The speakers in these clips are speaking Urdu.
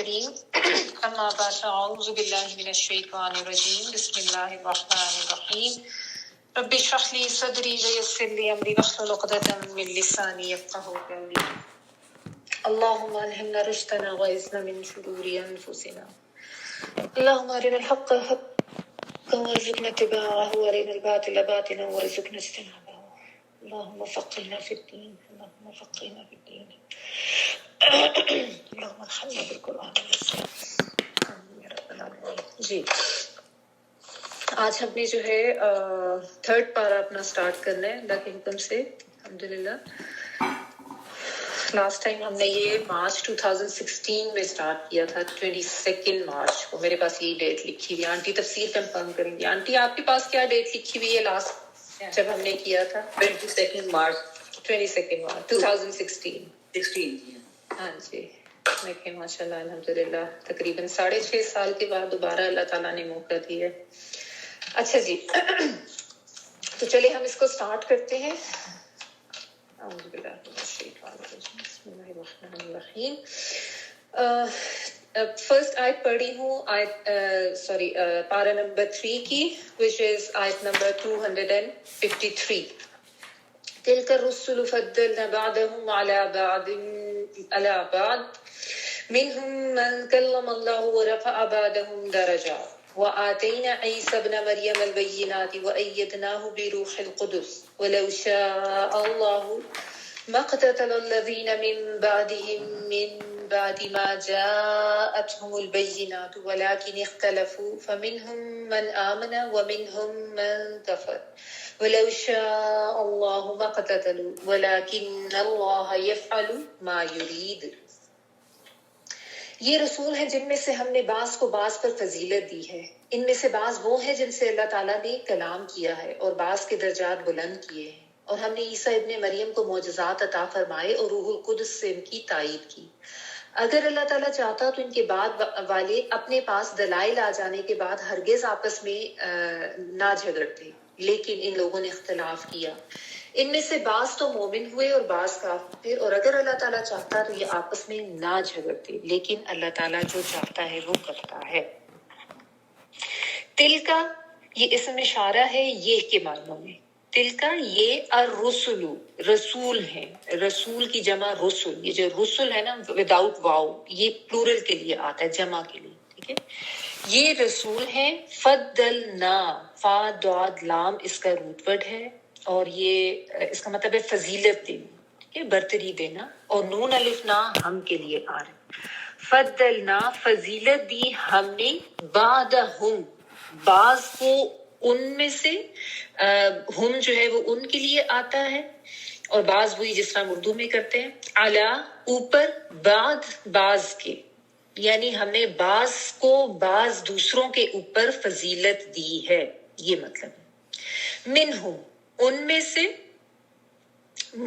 الكريم أما بعد أعوذ بالله من الشيطان الرجيم بسم الله الرحمن الرحيم رب اشرح لي صدري ويسر لي أمري واحلل عقدة من لساني يفقهوا قولي اللهم ألهمنا رشدنا وعصمنا من شرور أنفسنا اللهم أرنا الحق حقا وارزقنا اتباعه وأرنا الباطل باطلا وارزقنا اجتنابه اللهم فقهنا في الدين اللهم فقهنا في الدين اللهم ارحمنا بالقرآن جی آج ہم نے جو ہے تھرڈ پارا اپنا سٹارٹ کرنا ہے اللہ کے حکم سے الحمدللہ. لاسٹ ٹائم ہم نے یہ مارچ 2016 میں سٹارٹ کیا تھا 22 مارچ کو. میرے پاس یہ ڈیٹ لکھی ہوئی. آنٹی تفسیر کنفرم کریں گی. آنٹی آپ کے پاس کیا ڈیٹ لکھی ہوئی ہے لاسٹ جب ہم نے کیا تھا؟ 22 مارچ 2016. ہاں جی دیکھیں ماشاء اللہ الحمدللہ تقریباً 6.5 سال کے بعد دوبارہ اللہ تعالیٰ نے موقع دیا. اچھا جی تو چلے ہم اس کو سٹارٹ کرتے ہیں. اعوذ باللہ من الشیطان الرجیم بسم اللہ الرحمن الرحیم. فرسٹ آیت پڑھی ہوں پارہ نمبر 3 کی which is آیت نمبر 253. تلك الرسل فضلنا بعضهم على بعض منهم من كلم الله ورفع بعضهم درجات وآتينا عيسى ابن مريم البينات وأيدناه بروح القدس ولو شاء الله ما اقتتل الذين من بعدهم من بعد ما جاءتهم البينات ولكن اختلفوا فمنهم من آمن ومنهم من كفر ولو شاء الله ما اقتتلوا ولكن الله يفعل ما يريد. یہ رسول ہیں جن میں سے ہم نے بعض کو بعض پر فضیلت دی ہے. ان میں سے بعض وہ ہیں جن سے اللہ تعالیٰ نے کلام کیا ہے اور بعض کے درجات بلند کیے ہیں. اور ہم نے عیسیٰ ابن مریم کو معجزات عطا فرمائے اور روح القدس سے ان کی تائید کی. اگر اللہ تعالیٰ چاہتا تو ان کے بعد والے اپنے پاس دلائل آ جانے کے بعد ہرگز آپس میں نہ جھگڑتے، لیکن ان لوگوں نے اختلاف کیا. ان میں سے بعض تو مومن ہوئے اور بعض کافر. اور اگر اللہ تعالیٰ چاہتا تو یہ آپس میں نہ جھگڑتے، لیکن اللہ تعالیٰ جو چاہتا ہے وہ کرتا ہے. تل کا یہ اسم اشارہ ہے یہ کے معنوں میں. تل کا یہ الرسل رسول ہیں. رسول کی جمع رسل. یہ جو رسل ہے نا وداؤٹ واو یہ پلورل کے لیے آتا ہے جمع کے لیے. ٹھیک ہے یہ رسول ہیں. فضلنا فا داد لام اس کا روٹ ورڈ ہے اور یہ اس کا مطلب ہے فضیلت دینا، ٹھیک ہے برتری دینا. اور نون الف نا ہم کے لیے آ رہے. فضلنا فضیلت دی ہم نے بعدہم بعض کو ان میں سے. ہم جو ہے وہ ان کے لیے آتا ہے اور بعض وہی جس طرح ہم اردو میں کرتے ہیں اعلیٰ اوپر بعد بعض کے، یعنی ہم نے بعض کو بعض دوسروں کے اوپر فضیلت دی ہے یہ مطلب ہے. منہم ان میں سے،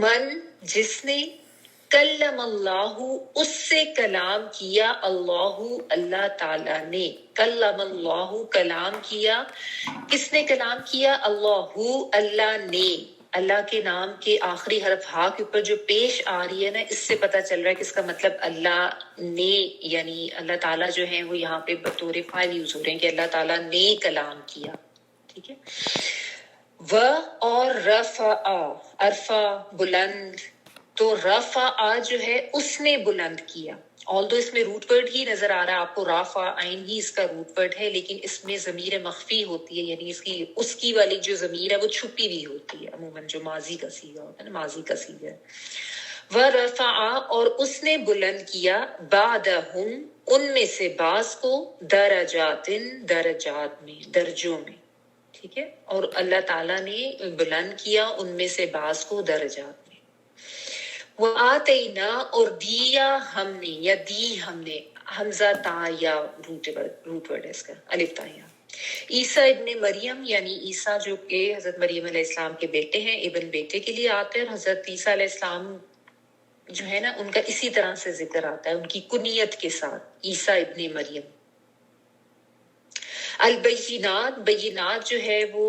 من جس نے، کلم اللہ اس سے کلام کیا، اللہ تعالیٰ نے. کلم اللہ کلام کیا. کس نے کلام کیا؟ اللہ نے. اللہ کے نام کے آخری حرف ہا کے اوپر جو پیش آ رہی ہے نا اس سے پتہ چل رہا ہے کہ اس کا مطلب اللہ نے، یعنی اللہ تعالیٰ جو ہیں وہ یہاں پہ بطور فاعل یوز ہو رہے ہیں کہ اللہ تعالیٰ نے کلام کیا. ٹھیک ہے. و اور رفع عرفہ بلند. تو رفع جو ہے اس نے بلند کیا. although اس میں روٹ ورڈ ہی نظر آ رہا ہے آپ کو، رافع عین ہی اس کا روٹ ورڈ ہے، لیکن اس میں ضمیر مخفی ہوتی ہے، یعنی اس کی والی جو ضمیر ہے وہ چھپی ہوئی ہوتی ہے. عموماً جو ماضی کا صیغہ ہوتا ہے نا، ماضی کا صیغہ ہے. ورفع اور اس نے بلند کیا، بعدہم ان میں سے بعض کو، درجات درجات میں درجوں میں. ٹھیک ہے. اور اللہ تعالیٰ نے بلند کیا ان میں سے بعض کو درجات میں. وآتینا اور دیا ہم نے یا دی ہم نے، حمزہ تا یا روٹ ورڈ ہے اس کا، الف تا یا. عیسیٰ ابن مریم یعنی عیسیٰ جو کہ حضرت مریم علیہ السلام کے بیٹے ہیں، ابن بیٹے کے لیے آتے ہیں. اور حضرت عیسیٰ علیہ السلام جو ہے نا ان کا اسی طرح سے ذکر آتا ہے ان کی کنیت کے ساتھ، عیسیٰ ابن مریم. البینات بینات جو ہے وہ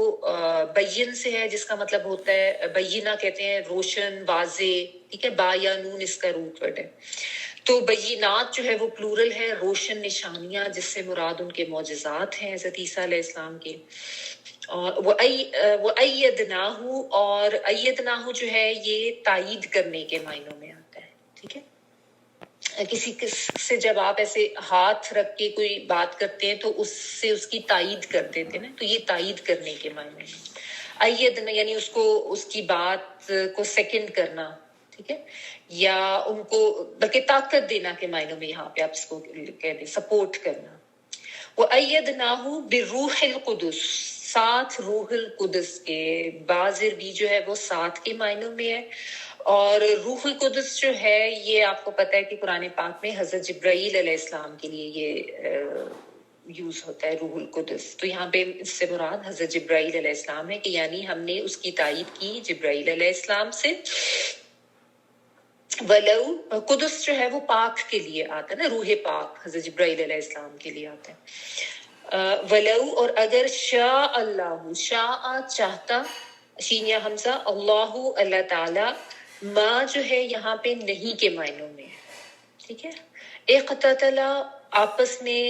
بین سے ہے جس کا مطلب ہوتا ہے، بینہ کہتے ہیں روشن واضح. ٹھیک ہے. با یا نون اس کا روٹ ورڈ ہے. تو بینات جو ہے وہ پلورل ہے، روشن نشانیاں، جس سے مراد ان کے معجزات ہیں حضرت عیسیٰ علیہ السلام کے. اور وہ ایدناہو، اور ایدناہو جو ہے یہ تائید کرنے کے معنوں میں آتا ہے. ٹھیک ہے، کسی سے جب آپ ایسے ہاتھ رکھ کے کوئی بات کرتے ہیں تو اس سے اس کی تائید کر دیتے ہیں نا، تو یہ تائید کرنے کے معنی میں. ایدنا یعنی اس کو، اس کی بات کو سیکنڈ کرنا. ٹھیک ہے، یا ان کو بلکہ طاقت دینا کے معنوں میں یہاں پہ آپ اس کو کہہ دیں سپورٹ کرنا. وَأَيَّدْنَاهُ بِالرُّوحِ الْقُدُسِ، ساتھ روح القدس کے. بازر بھی جو ہے وہ ساتھ کے معنوں میں ہے. اور روح القدس جو ہے یہ آپ کو پتہ ہے کہ قرآن پاک میں حضرت جبرائیل علیہ السلام کے لیے یہ یوز ہوتا ہے روح القدس. تو یہاں پہ اس سے مراد حضرت جبرائیل علیہ السلام ہے کہ یعنی ہم نے اس کی تائید کی جبرائیل علیہ السلام سے. ولو، قدس جو ہے وہ پاک کے لیے آتا ہے نا، روح پاک حضرت جبرائیل علیہ السلام کے لیے آتا ہے. ولو، اور اگر شاء اللہ، شاء چاہتا، شین یا حمزہ، اللہ اللہ تعالی، ما جو ہے یہاں پہ نہیں کے معنوں میں ہے. ٹھیک ہے، اقتتلا آپس میں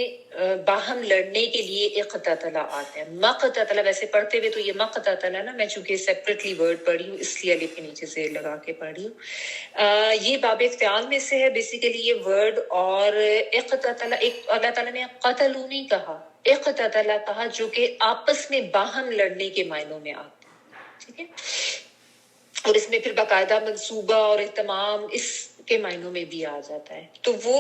باہم لڑنے کے لیے اقتتلا آتے ہیں. مقتتلا ویسے پڑھتے ہوئے تو یہ مقتتلا نا، میں چونکہ سیپریٹلی ورڈ پڑھی ہوں اس لیے الف کے نیچے سے لگا کے پڑھی ہوں. یہ باب افتعال میں سے ہے بیسیکلی یہ ورڈ. اور اقتتلا، اللہ تعالیٰ نے قتلو نہیں کہا، اقتتلا کہا، جو کہ آپس میں باہم لڑنے کے معنوں میں آتے ہیں. ٹھیک ہے، اور اس میں پھر باقاعدہ منصوبہ اور اہتمام اس کے معنوں میں بھی آ جاتا ہے. تو وہ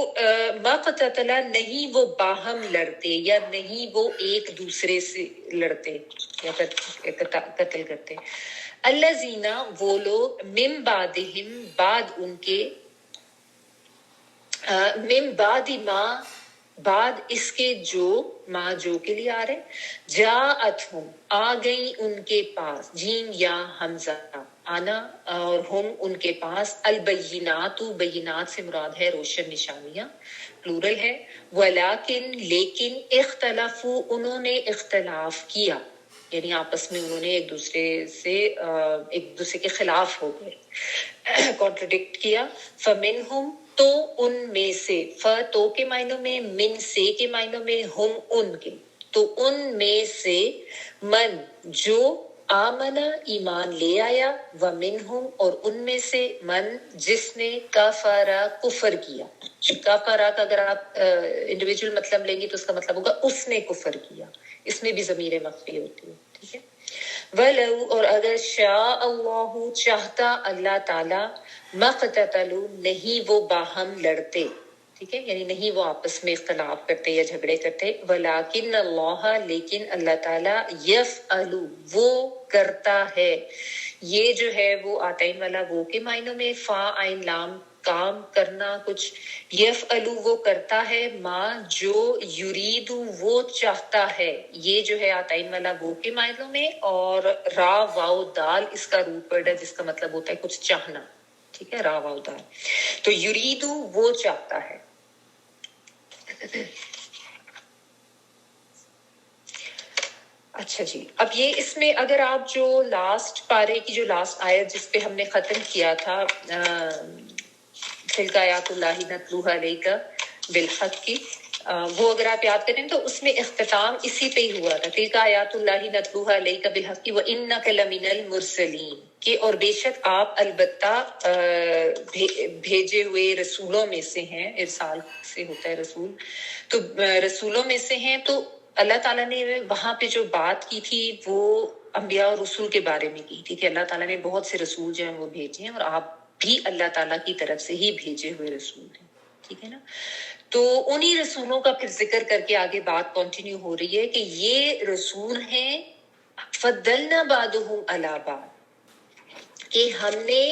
مقتتلا نہیں وہ باہم لڑتے، یا نہیں وہ ایک دوسرے سے لڑتے یا قتل کرتے. الذین، وہ لوگ، من بعدہم، بعد ان کے، من بعد ما، بعد اس کے، جو، ما جو کے لیے آ رہے، جاءتہم، آ گئی ان کے پاس، جیم یا حمزہ، آنا، اور ہم ان کے پاس، البینات، بینات سے مراد ہے روشن نشانیاں، پلورل ہے. ولیکن، لیکن، اختلافو، انہوں نے اختلاف کیا، یعنی آپس میں انہوں نے ایک دوسرے کے خلاف ہو گئے، کانٹرڈکٹ کیا. فمنہم، تو ان میں سے، تو کے معنوں میں، من سے کے معنوں میں، ہم ان کے، تو ان میں سے، من جو، آمنا ایمان لے آیا، ومنہم اور ان میں سے، من جس نے، کفارا کفر کیا. کفارا کا اگر آپ انڈیویجول مطلب لیں گے تو اس کا مطلب ہوگا اس نے کفر کیا. اس میں بھی ضمیر مخفی ہوتی ہے. ٹھیک ہے، وَلَوْ، اور اگر شاء اللہ، چاہتا اللہ تعالی، مقتتلوا، نہیں وہ باہم لڑتے. ٹھیک ہے، یعنی نہیں وہ آپس میں اختلاف کرتے یا جھگڑے کرتے. ولیکن اللہ، لیکن اللہ تعالیٰ، یفعل، وہ کرتا ہے. یہ جو ہے وہ آتین والا وہ کے معنوں میں، فا عین لام، کام کرنا کچھ. یفعل، وہ کرتا ہے، ما جو، یرید، وہ چاہتا ہے. یہ جو ہے آتین والا وہ کے معنوں میں. اور را واو دال اس کا روٹ ورڈ ہے جس کا مطلب ہوتا ہے کچھ چاہنا. ٹھیک ہے، را واو دال. تو یرید، وہ چاہتا ہے. اچھا جی، اب یہ اس میں اگر آپ جو لاسٹ پارے کی جو لاسٹ آیت جس پہ ہم نے ختم کیا تھا، تلک آیات اللہ نتلوہا علیک بالحق کی، وہ اگر آپ یاد کریں تو اس میں اختتام اسی پہ ہی ہوا تھا. تلک آیات اللہ نتلوہا علیک بالحق کی وَإِنَّكَ لَمِنَ الْمُرْسَلِينَ، کہ اور بے شک آپ البتہ بھیجے ہوئے رسولوں میں سے ہیں. ارسال سے ہوتا ہے رسول، تو رسولوں میں سے ہیں. تو اللہ تعالیٰ نے وہاں پہ جو بات کی تھی وہ انبیاء اور رسول کے بارے میں کی تھی کہ اللہ تعالیٰ نے بہت سے رسول جو ہیں وہ بھیجے ہیں، اور آپ بھی اللہ تعالیٰ کی طرف سے ہی بھیجے ہوئے رسول ہیں. ٹھیک ہے نا. تو انہی رسولوں کا پھر ذکر کر کے آگے بات کنٹینیو ہو رہی ہے کہ یہ رسول ہیں فضلنا بعضهم علی بعض، کہ ہم نے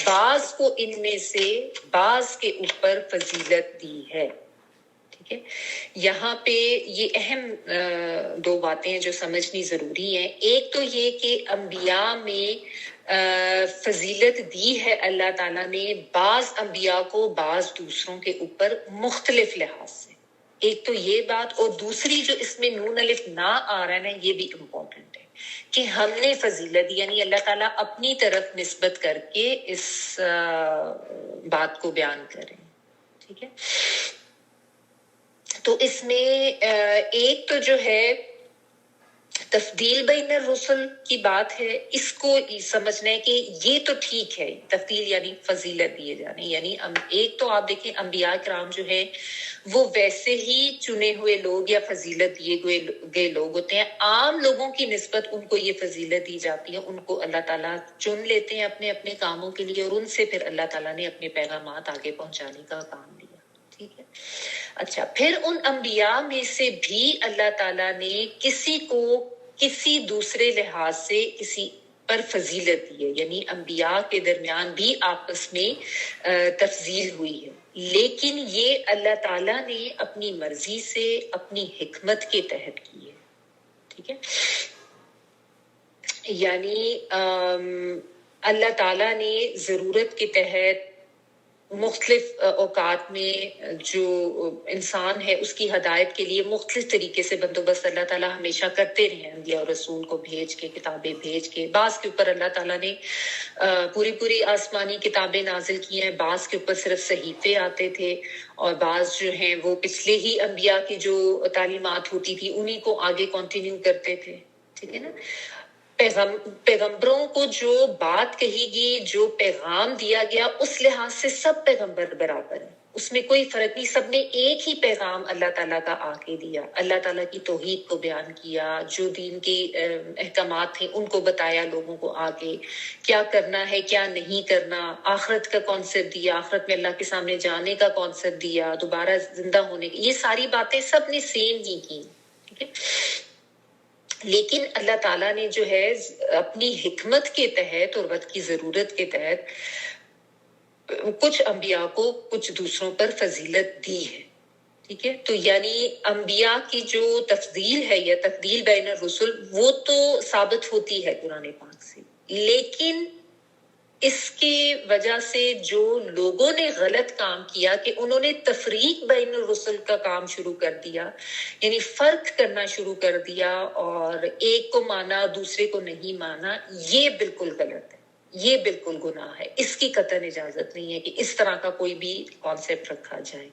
بعض کو ان میں سے بعض کے اوپر فضیلت دی ہے. ٹھیک ہے، یہاں پہ یہ اہم دو باتیں جو سمجھنی ضروری ہیں. ایک تو یہ کہ انبیاء میں فضیلت دی ہے اللہ تعالیٰ نے بعض انبیاء کو بعض دوسروں کے اوپر مختلف لحاظ سے. ایک تو یہ بات، اور دوسری جو اس میں نون الف نہ آ رہا ہے نا، یہ بھی امپورٹنٹ ہے کہ ہم نے فضیلت، یعنی اللہ تعالیٰ اپنی طرف نسبت کر کے اس بات کو بیان کریں. ٹھیک ہے. تو اس میں ایک تو جو ہے تفضیل بین الرسل کی بات ہے، اس کو سمجھنا ہے کہ یہ تو ٹھیک ہے، تفضیل یعنی فضیلت دیے جانے، یعنی ایک تو آپ دیکھیں انبیاء کرام جو ہے وہ ویسے ہی چنے ہوئے لوگ یا فضیلت دیے گئے لوگ ہوتے ہیں. عام لوگوں کی نسبت ان کو یہ فضیلت دی جاتی ہے، ان کو اللہ تعالیٰ چن لیتے ہیں اپنے اپنے کاموں کے لیے، اور ان سے پھر اللہ تعالیٰ نے اپنے پیغامات آگے پہنچانے کا کام دیا. ٹھیک ہے. اچھا، پھر ان انبیاء میں سے بھی اللہ تعالیٰ نے کسی کو کسی دوسرے لحاظ سے کسی پر فضیلت دی ہے، یعنی انبیاء کے درمیان بھی آپس میں تفضیل ہوئی ہے، لیکن یہ اللہ تعالیٰ نے اپنی مرضی سے اپنی حکمت کے تحت کی ہے. ٹھیک ہے. یعنی اللہ تعالیٰ نے ضرورت کے تحت مختلف اوقات میں جو انسان ہے اس کی ہدایت کے لیے مختلف طریقے سے بندوبست اللہ تعالیٰ ہمیشہ کرتے رہے ہیں، انبیاء اور رسول کو بھیج کے، کتابیں بھیج کے. بعض کے اوپر اللہ تعالیٰ نے پوری آسمانی کتابیں نازل کی ہیں، بعض کے اوپر صرف صحیفے آتے تھے، اور بعض جو ہیں وہ پچھلے ہی انبیاء کی جو تعلیمات ہوتی تھی انہی کو آگے کنٹینیو کرتے تھے. ٹھیک ہے نا. پیغمبروں کو جو بات کہی گئی، جو پیغام دیا گیا، اس لحاظ سے سب پیغمبر برابر ہیں، اس میں کوئی فرق نہیں. سب نے ایک ہی پیغام اللہ تعالیٰ کا آ کے دیا، اللہ تعالیٰ کی توحید کو بیان کیا، جو دین کے احکامات تھے ان کو بتایا لوگوں کو، آگے کیا کرنا ہے کیا نہیں کرنا، آخرت کا کانسیپٹ دیا، آخرت میں اللہ کے سامنے جانے کا کانسیپٹ دیا، دوبارہ زندہ ہونے کی، یہ ساری باتیں سب نے سیم ہی کی. ٹھیک ہے. لیکن اللہ تعالیٰ نے جو ہے اپنی حکمت کے تحت اور وقت کی ضرورت کے تحت کچھ انبیاء کو کچھ دوسروں پر فضیلت دی ہے. ٹھیک ہے. تو یعنی انبیاء کی جو تفضیل ہے یا تفضیل بین الرسل وہ تو ثابت ہوتی ہے قرآن پاک سے، لیکن اس کی وجہ سے جو لوگوں نے غلط کام کیا کہ انہوں نے تفریق بین الرسل کا کام شروع کر دیا، یعنی فرق کرنا شروع کر دیا اور ایک کو مانا دوسرے کو نہیں مانا، یہ بالکل غلط ہے، یہ بالکل گناہ ہے. اس کی قطعاً اجازت نہیں ہے کہ اس طرح کا کوئی بھی کانسیپٹ رکھا جائے.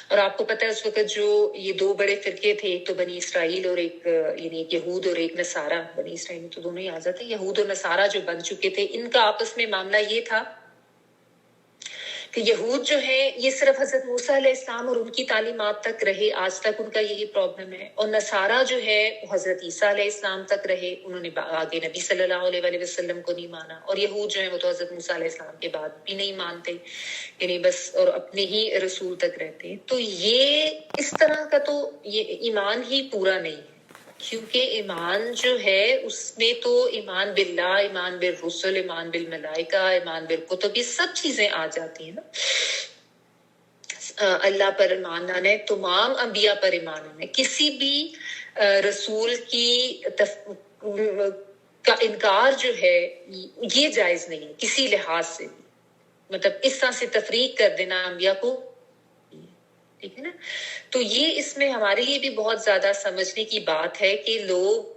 اور آپ کو پتہ ہے اس وقت جو یہ دو بڑے فرقے تھے، ایک تو بنی اسرائیل اور ایک یعنی ایک یہود اور ایک نصارہ، بنی اسرائیل تو دونوں ہی آ جاتے ہیں، یہود اور نصارہ جو بن چکے تھے، ان کا آپس میں معاملہ یہ تھا کہ یہود جو ہے یہ صرف حضرت موسیٰ علیہ السلام اور ان کی تعلیمات تک رہے، آج تک ان کا یہی پرابلم ہے، اور نصارہ جو ہے وہ حضرت عیسیٰ علیہ السلام تک رہے، انہوں نے آگے نبی صلی اللہ علیہ وآلہ وسلم کو نہیں مانا. اور یہود جو ہے وہ تو حضرت موسیٰ علیہ السلام کے بعد بھی نہیں مانتے، یعنی بس اور اپنے ہی رسول تک رہتے ہیں. تو یہ اس طرح کا تو یہ ایمان ہی پورا نہیں ہے، کیونکہ ایمان جو ہے اس میں تو ایمان باللہ، ایمان بالرسل، ایمان بالملائکہ، ایمان بالکتب، یہ سب چیزیں آ جاتی ہیں نا. اللہ پر ایمان آنا ہے، تمام انبیاء پر ایمان آنا ہے، کسی بھی رسول کی کا انکار جو ہے یہ جائز نہیں کسی لحاظ سے بھی، مطلب اس طرح سے تفریق کر دینا انبیاء کو. ٹھیک ہے نا. تو یہ اس میں ہمارے لیے بھی بہت زیادہ سمجھنے کی بات ہے کہ لوگ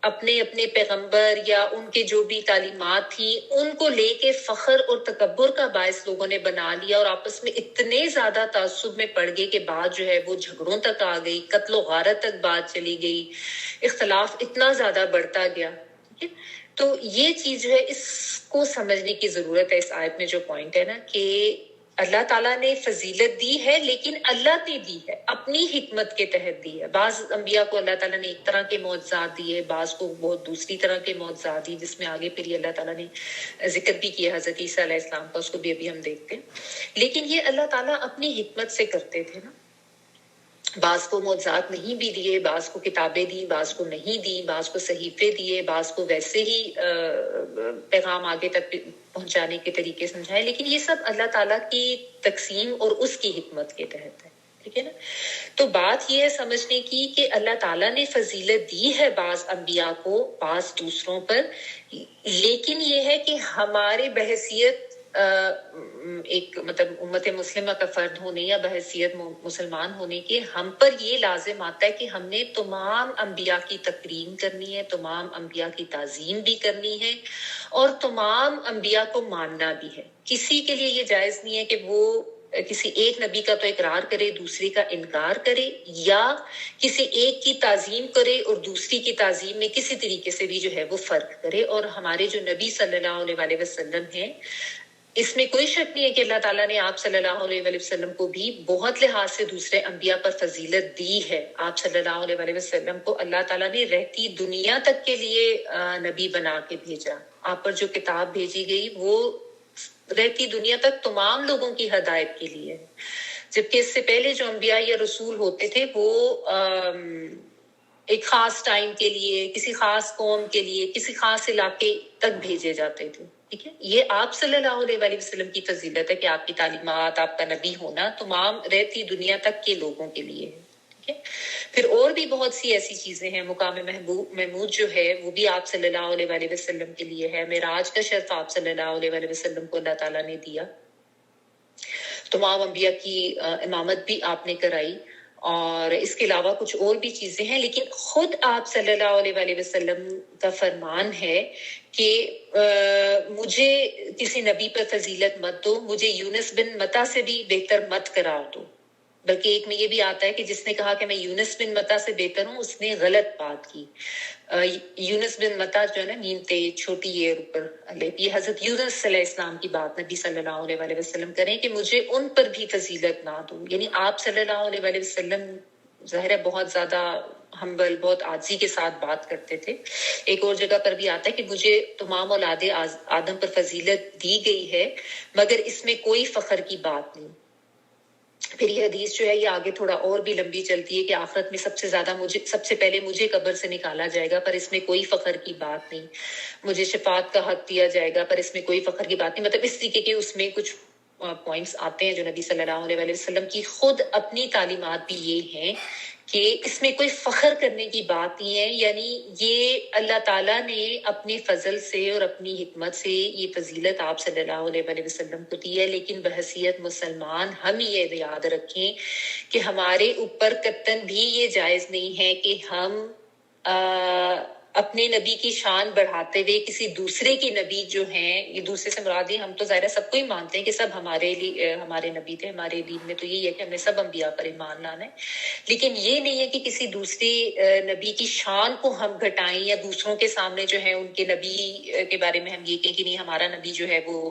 اپنے اپنے پیغمبر یا ان کے جو بھی تعلیمات تھی ان کو لے کے فخر اور تکبر کا باعث لوگوں نے بنا لیا، اور آپس میں اتنے زیادہ تعصب میں پڑ گئے کہ بات جو ہے وہ جھگڑوں تک آ گئی، قتل و غارت تک بات چلی گئی، اختلاف اتنا زیادہ بڑھتا گیا. ٹھیک ہے. تو یہ چیز جو ہے اس کو سمجھنے کی ضرورت ہے. اس آیت میں جو پوائنٹ ہے نا کہ اللہ تعالیٰ نے فضیلت دی ہے، لیکن اللہ نے دی ہے اپنی حکمت کے تحت دی ہے. بعض انبیاء کو اللہ تعالیٰ نے ایک طرح کے معجزات دیے، بعض کو بہت دوسری طرح کے معجزات دی، جس میں آگے پھر یہ اللہ تعالیٰ نے ذکر بھی کیا حضرت عیسیٰ علیہ السلام کا، اس کو بھی ابھی ہم دیکھتے ہیں. لیکن یہ اللہ تعالیٰ اپنی حکمت سے کرتے تھے نا. بعض کو معجزات نہیں بھی دیے، بعض کو کتابیں دی، بعض کو نہیں دی، بعض کو صحیفے دیے، بعض کو ویسے ہی پیغام آگے تک پہنچانے کے طریقے سمجھائے. لیکن یہ سب اللہ تعالیٰ کی تقسیم اور اس کی حکمت کے تحت ہے. ٹھیک ہے نا. تو بات یہ ہے سمجھنے کی کہ اللہ تعالیٰ نے فضیلت دی ہے بعض انبیاء کو بعض دوسروں پر، لیکن یہ ہے کہ ہمارے بحیثیت ایک مطلب امت مسلمہ کا فرد ہونے یا بحیثیت مسلمان ہونے کے ہم پر یہ لازم آتا ہے کہ ہم نے تمام انبیاء کی تکریم کرنی ہے، تمام انبیاء کی تعظیم بھی کرنی ہے، اور تمام انبیاء کو ماننا بھی ہے. کسی کے لیے یہ جائز نہیں ہے کہ وہ کسی ایک نبی کا تو اقرار کرے دوسرے کا انکار کرے، یا کسی ایک کی تعظیم کرے اور دوسری کی تعظیم میں کسی طریقے سے بھی جو ہے وہ فرق کرے۔ اور ہمارے جو نبی صلی اللہ علیہ وسلم ہیں، اس میں کوئی شک نہیں ہے کہ اللہ تعالیٰ نے آپ صلی اللہ علیہ وسلم کو بھی بہت لحاظ سے دوسرے انبیاء پر فضیلت دی ہے۔ آپ صلی اللہ علیہ وسلم کو اللہ تعالیٰ نے رہتی دنیا تک کے لیے نبی بنا کے بھیجا۔ آپ پر جو کتاب بھیجی گئی وہ رہتی دنیا تک تمام لوگوں کی ہدایت کے لیے ہے، جبکہ اس سے پہلے جو انبیاء یا رسول ہوتے تھے وہ ایک خاص ٹائم کے لیے، کسی خاص قوم کے لیے، کسی خاص علاقے تک بھیجے جاتے تھے۔ ٹھیک ہے، یہ آپ صلی اللہ علیہ وسلم کی فضیلت ہے کہ آپ کی تعلیمات، آپ کا نبی ہونا تمام رہتی دنیا تک کے لوگوں کے لیے ہے۔ ٹھیک ہے، پھر اور بھی بہت سی ایسی چیزیں ہیں۔ مقام محمود جو ہے وہ بھی آپ صلی اللہ علیہ وسلم کے لیے ہے۔ معراج کا شرف آپ صلی اللہ علیہ وسلم کو اللہ تعالیٰ نے دیا۔ تمام انبیاء کی امامت بھی آپ نے کرائی، اور اس کے علاوہ کچھ اور بھی چیزیں ہیں، لیکن خود آپ صلی اللہ علیہ وسلم کا فرمان ہے کہ مجھے کسی نبی پر فضیلت مت دو، مجھے یونس بن متا سے بھی بہتر مت قرار دو۔ بلکہ ایک میں یہ بھی آتا ہے کہ جس نے کہا کہ میں یونس بن متا سے بہتر ہوں، اس نے غلط بات کی۔ یونس بن متا جو ہے نا، میم تے چھوٹی ایر اوپر الف، یہ حضرت یونس علیہ السلام کی بات نبی صلی اللہ علیہ وسلم کریں کہ مجھے ان پر بھی فضیلت نہ دو۔ یعنی آپ صلی اللہ علیہ وسلم ظاہر ہے بہت زیادہ ہمبل، بہت عاجزی کے ساتھ بات کرتے تھے۔ ایک اور جگہ پر بھی آتا ہے کہ مجھے تمام اولاد آدم پر فضیلت دی گئی ہے، مگر اس میں کوئی فخر کی بات نہیں۔ پھر یہ حدیث جو ہے یہ آگے تھوڑا اور بھی لمبی چلتی ہے کہ آخرت میں سب سے پہلے مجھے قبر سے نکالا جائے گا، پر اس میں کوئی فخر کی بات نہیں۔ مجھے شفاعت کا حق دیا جائے گا، پر اس میں کوئی فخر کی بات نہیں۔ مطلب اس طریقے کے اس میں کچھ پوائنٹس آتے ہیں جو نبی صلی اللہ علیہ وسلم کی خود اپنی تعلیمات بھی یہ ہیں کہ اس میں کوئی فخر کرنے کی بات نہیں ہے۔ یعنی یہ اللہ تعالیٰ نے اپنے فضل سے اور اپنی حکمت سے یہ فضیلت آپ صلی اللہ علیہ وسلم کو دی ہے، لیکن بحیثیت مسلمان ہم یہ یاد رکھیں کہ ہمارے اوپر قطعاً بھی یہ جائز نہیں ہے کہ ہم اپنے نبی کی شان بڑھاتے ہوئے کسی دوسرے کے نبی جو ہیں، یہ دوسرے سے مراد ہم تو ظاہر سب کو ہی مانتے ہیں کہ سب ہمارے نبی تھے۔ ہمارے دین میں تو یہی ہے کہ ہم نے سب انبیاء پر ایمان لانا ہے، لیکن یہ نہیں ہے کہ کسی دوسرے نبی کی شان کو ہم گھٹائیں یا دوسروں کے سامنے جو ہے ان کے نبی کے بارے میں ہم یہ کہیں کہ نہیں ہمارا نبی جو ہے وہ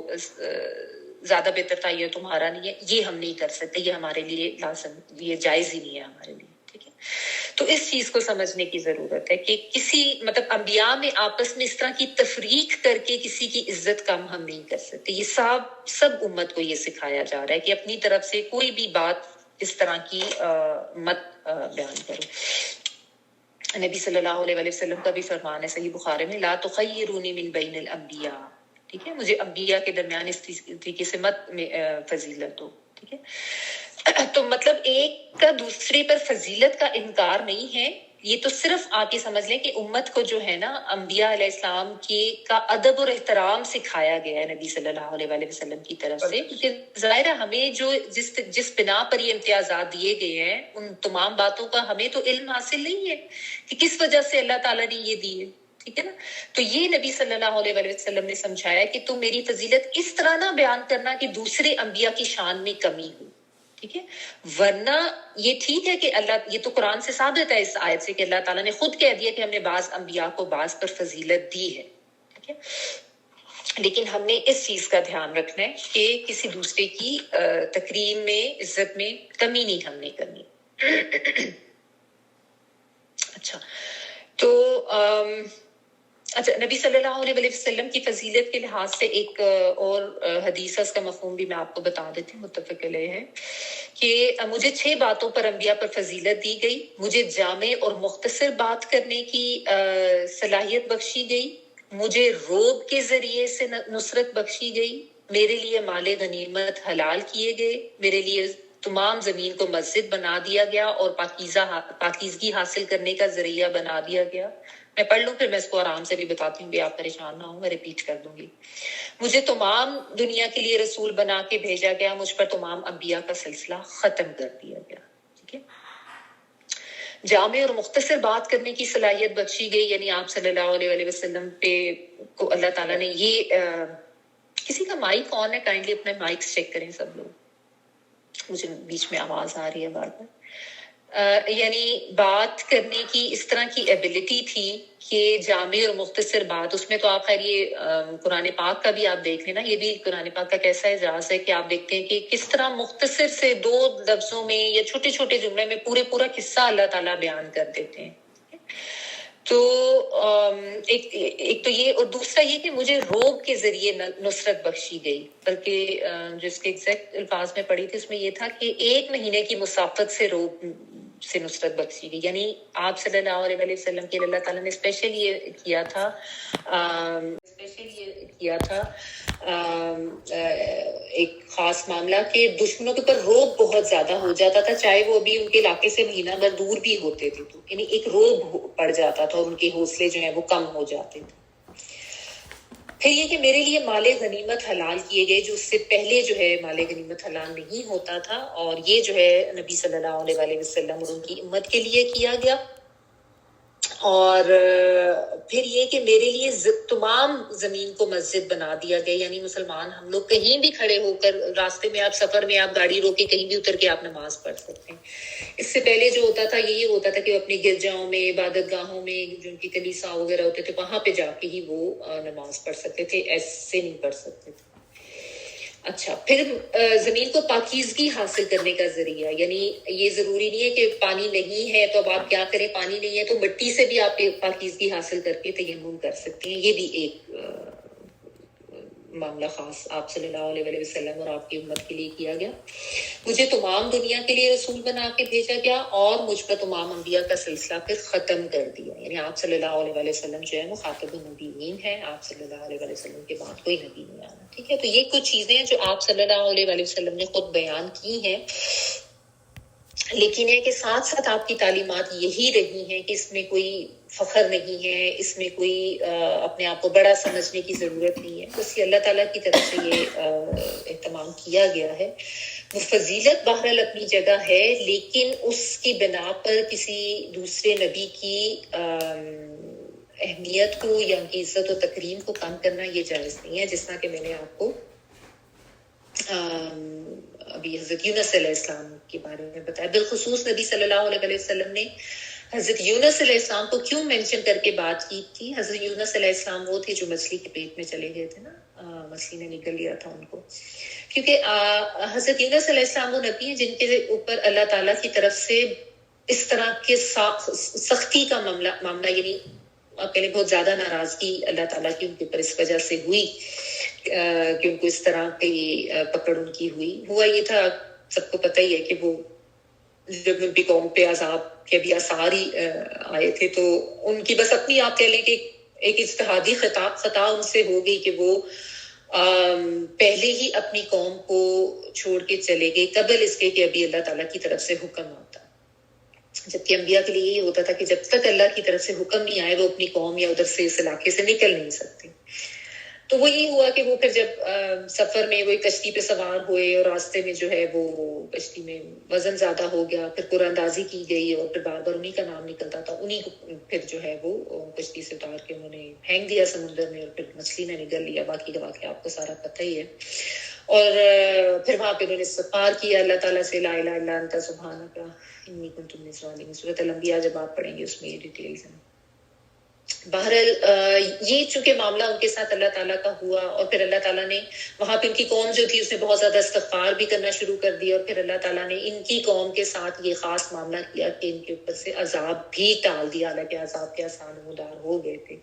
زیادہ بہتر تھا، یہ تمہارا نہیں ہے۔ یہ ہم نہیں کر سکتے، یہ ہمارے لیے لازم، یہ جائز ہی نہیں ہے ہمارے لیے۔ ٹھیک ہے، تو اس چیز کو سمجھنے کی ضرورت ہے کہ کسی مطلب انبیاء میں آپس میں اس طرح کی تفریق کر کے کسی کی عزت کم ہم نہیں کر سکتے۔ یہ سب امت کو یہ سکھایا جا رہا ہے کہ اپنی طرف سے کوئی بھی بات اس طرح کی مت بیان کرو۔ نبی صلی اللہ علیہ وسلم کا بھی فرمان ہے صحیح بخاری میں، لا تخیرونی من بین الانبیاء، ٹھیک ہے، مجھے انبیاء کے درمیان اس طریقے سے مت فضیلت ہو۔ ٹھیک ہے، تو مطلب ایک کا دوسرے پر فضیلت کا انکار نہیں ہے، یہ تو صرف آپ یہ سمجھ لیں کہ امت کو جو ہے نا انبیاء علیہ السلام کا ادب اور احترام سکھایا گیا ہے نبی صلی اللہ علیہ وسلم کی طرف سے، کیونکہ ظاہر ہے ہمیں جو جس بنا پر یہ امتیازات دیے گئے ہیں ان تمام باتوں کا ہمیں تو علم حاصل نہیں ہے کہ کس وجہ سے اللہ تعالیٰ نے یہ دی ہے۔ ٹھیک ہے نا، تو یہ نبی صلی اللہ علیہ وسلم نے سمجھایا کہ تم میری فضیلت اس طرح نہ بیان کرنا کہ دوسرے انبیاء کی شان میں کمی ہو۔ ٹھیک ہے، ورنہ یہ ٹھیک ہے کہ یہ تو قرآن سے ثابت ہے اس آیت سے کہ اللہ تعالیٰ نے خود کہہ دیا کہ ہم نے بعض انبیاء کو بعض پر فضیلت دی ہے۔ ٹھیک ہے، لیکن ہم نے اس چیز کا دھیان رکھنا ہے کہ کسی دوسرے کی تکریم میں، عزت میں کمی نہیں ہم نے کرنی۔ اچھا، تو نبی صلی اللہ علیہ وسلم کی فضیلت کے لحاظ سے ایک اور حدیث کا مفہوم بھی میں آپ کو بتا دیتی ہوں، متفق علیہ ہے کہ مجھے 6 باتوں پر انبیاء پر فضیلت دی گئی۔ مجھے جامع اور مختصر بات کرنے کی صلاحیت بخشی گئی، مجھے روب کے ذریعے سے نصرت بخشی گئی، میرے لیے مال غنیمت حلال کیے گئے، میرے لیے تمام زمین کو مسجد بنا دیا گیا اور پاکیزگی حاصل کرنے کا ذریعہ بنا دیا گیا۔ میں پڑھ لوں پھر میں اس کو آرام سے بھی بتاتی ہوں بھی آپ پریشان نہ ہوں، میں ریپیٹ کر دوں گی۔ مجھے تمام دنیا کے لیے رسول بنا کے بھیجا گیا، مجھ پر تمام انبیاء کا سلسلہ ختم کر دیا گیا۔ ٹھیک ہے، جامع اور مختصر بات کرنے کی صلاحیت بخشی گئی، یعنی آپ صلی اللہ علیہ وسلم پہ کو اللہ تعالیٰ نے یہ کسی کا مائک آن ہے، کائنڈلی اپنے مائک چیک کریں سب لوگ۔ مجھے بیچ میں آواز آ رہی ہے بار بار. یعنی بات کرنے کی اس طرح کی ایبلٹی تھی کہ جامع اور مختصر بات. اس میں تو آپ خیر یہ قرآن پاک کا بھی آپ دیکھ لیں نا, یہ بھی قرآن پاک کا کیسا اعجاز ہے کہ آپ دیکھتے ہیں کہ کس طرح مختصر سے 2 لفظوں میں یا چھوٹے چھوٹے جملے میں پورا قصہ اللہ تعالیٰ بیان کر دیتے ہیں. تو ایک تو یہ, اور دوسرا یہ کہ مجھے روب کے ذریعے نصرت بخشی گئی, بلکہ جو اس کے ایگزیکٹ الفاظ میں پڑھی تھی اس میں یہ تھا کہ 1 مہینے کی مسافت سے روب سے نصرت بخشی گئی. یعنی آپ صلی اللہ علیہ وسلم کے اللہ تعالیٰ نے اسپیشل یہ کیا تھا ایک خاص معاملہ کہ دشمنوں کے اوپر روب بہت زیادہ ہو جاتا تھا, چاہے وہ ابھی ان کے علاقے سے مہینہ بھر دور بھی ہوتے تھے, تو یعنی ایک روب پڑ جاتا تھا اور ان کے حوصلے جو ہیں وہ کم ہو جاتے تھے. پھر یہ کہ میرے لیے مال غنیمت حلال کیے گئے, جو اس سے پہلے جو ہے مال غنیمت حلال نہیں ہوتا تھا, اور یہ جو ہے نبی صلی اللہ علیہ وسلم اور ان کی امت کے لیے کیا گیا. اور پھر یہ کہ میرے لیے تمام زمین کو مسجد بنا دیا گیا, یعنی مسلمان ہم لوگ کہیں بھی کھڑے ہو کر راستے میں, آپ سفر میں آپ گاڑی روکے کہیں بھی اتر کے آپ نماز پڑھ سکتے ہیں. اس سے پہلے جو ہوتا تھا یہی ہوتا تھا کہ اپنی گرجاؤں میں, عبادت گاہوں میں جو ان کی کلیسا وغیرہ ہوتے تھے وہاں پہ جا کے ہی وہ نماز پڑھ سکتے تھے, ایسے نہیں پڑھ سکتے تھے. اچھا, پھر زمین کو پاکیزگی حاصل کرنے کا ذریعہ, یعنی یہ ضروری نہیں ہے کہ پانی نہیں ہے تو اب آپ کیا کریں, پانی نہیں ہے تو مٹی سے بھی آپ پاکیزگی حاصل کر کے تیمم کر سکتے ہیں. یہ بھی ایک معاملہ خاص آپ صلی اللہ علیہ وسلم اور آپ کی امت کے لیے کیا گیا. مجھے تمام دنیا کے لیے رسول بنا کے بھیجا گیا اور مجھ پر تمام انبیاء کا سلسلہ پھر ختم کر دیا. یعنی آپ صلی اللہ علیہ وسلم جو ہے وہ خاتم النبیین ہے, آپ صلی اللہ علیہ وسلم کے بعد کوئی نبی نہیں آنا. ٹھیک ہے, تو یہ کچھ چیزیں ہیں جو آپ صلی اللہ علیہ وسلم نے خود بیان کی ہیں, لیکن ہے کہ ساتھ ساتھ آپ کی تعلیمات یہی رہی ہیں کہ اس میں کوئی فخر نہیں ہے, اس میں کوئی اپنے آپ کو بڑا سمجھنے کی ضرورت نہیں ہے, بس یہ اللہ تعالیٰ کی طرف سے یہ اہتمام کیا گیا ہے. وہ فضیلت بہرحال اپنی جگہ ہے, لیکن اس کی بنا پر کسی دوسرے نبی کی اہمیت کو یا ان کی عزت و تکریم کو کم کرنا یہ جائز نہیں ہے. جس طرح کہ میں نے آپ کو ابھی حضرت یونس علیہ السلام کے بارے میں بتایا. بالخصوص نبی صلی اللہ علیہ وسلم نے حضرت یونس علیہ السلام کو کیوں مینشن کر کے بات کی تھی. حضرت یونس علیہ السلام وہ تھے جو مچھلی کے پیٹ میں چلے گئے تھے نا, مچھلی نے نگل لیا تھا ان کو, کیونکہ حضرت یونس علیہ السلام وہ نبی ہیں جن کے اوپر اللہ تعالیٰ کی طرف سے اس طرح کے سختی کا معاملہ یعنی آپ کہنے بہت زیادہ ناراضگی اللہ تعالیٰ کی ان کے اوپر اس وجہ سے ہوئی کہ ان کو اس طرح کی پکڑ ان کی ہوئی. ہوا یہ تھا, سب کو پتہ ہی ہے کہ وہ جب ان کی قوم پہ عذاب کے بھی آثار ہی آئے تھے تو ان کی بس اپنی آپ کہہ لیں کہ ایک اجتہادی خطا ان سے ہو گئی کہ وہ پہلے ہی اپنی قوم کو چھوڑ کے چلے گئے قبل اس کے کہ ابھی اللہ تعالیٰ کی طرف سے حکم آتا. جبکہ انبیاء کے لیے یہ ہوتا تھا کہ جب تک اللہ کی طرف سے حکم نہیں آئے وہ اپنی قوم یا ادھر سے اس علاقے سے نکل نہیں سکتے. تو وہ یہ ہوا کہ وہ پھر جب سفر میں وہ کشتی پہ سوار ہوئے اور راستے میں جو ہے وہ کشتی میں وزن زیادہ ہو گیا, پھر قرآن اندازی کی گئی اور پھر بار بار انہی کا نام نکلتا تھا, انہی کو پھر جو ہے وہ کشتی سے اتار کے انہوں نے پھینک دیا سمندر میں اور پھر مچھلی نے نگل لیا. باقی کا واقعہ آپ کو سارا پتہ ہی ہے. اور پھر وہاں پہ انہوں نے استغفار کیا اللہ تعالیٰ سے, لا الہ الا انت سبحانک انی کنت من الظالمین. سورۃ الانبیاء جب آپ پڑھیں گے اس میں یہ ڈیٹیلز ہیں. بہرحال یہ چونکہ معاملہ ان کے ساتھ اللہ تعالیٰ کا ہوا اور پھر اللہ تعالیٰ نے وہاں پہ ان کی قوم جو تھی اس نے بہت زیادہ استغفار بھی کرنا شروع کر دیا, اور پھر اللہ تعالیٰ نے ان کی قوم کے ساتھ یہ خاص معاملہ کیا کہ ان کے اوپر سے عذاب بھی ٹال دیا. حالانکہ عذاب کے آسان نمودار ہو گئے تھے,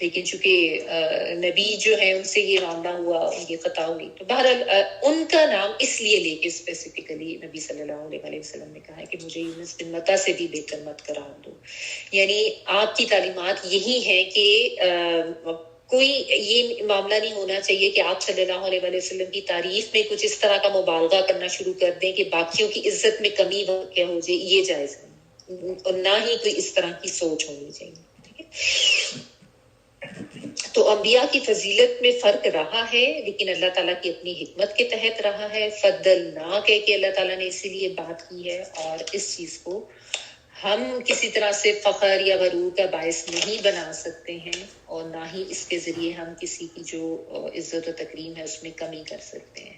لیکن چونکہ نبی جو ہے ان سے یہ معاملہ ہوا, ان کی خطا ہوئی, تو بہرحال ان کا نام اس لیے لے کے اسپیسیفکلی نبی صلی اللہ علیہ وسلم نے کہا ہے کہ مجھے یونس بن متی سے بھی بہتر مت قرار دو. یعنی آپ کی تعلیمات یہی ہے کہ کوئی یہ معاملہ نہیں ہونا چاہیے کہ آپ صلی اللہ علیہ وسلم کی تعریف میں کچھ اس طرح کا مبالغہ کرنا شروع کر دیں کہ باقیوں کی عزت میں کمی واقع ہو جائے, یہ جائز نہیں, اور نہ ہی کوئی اس طرح کی سوچ ہونی چاہیے. ٹھیک ہے, تو انبیاء کی فضیلت میں فرق رہا ہے, لیکن اللہ تعالیٰ کی اپنی حکمت کے تحت رہا ہے. فضل نہ کہہ کے اللہ تعالیٰ نے اسی لیے بات کی ہے, اور اس چیز کو ہم کسی طرح سے فخر یا غرور کا باعث نہیں بنا سکتے ہیں, اور نہ ہی اس کے ذریعے ہم کسی کی جو عزت و تکریم ہے اس میں کمی کر سکتے ہیں.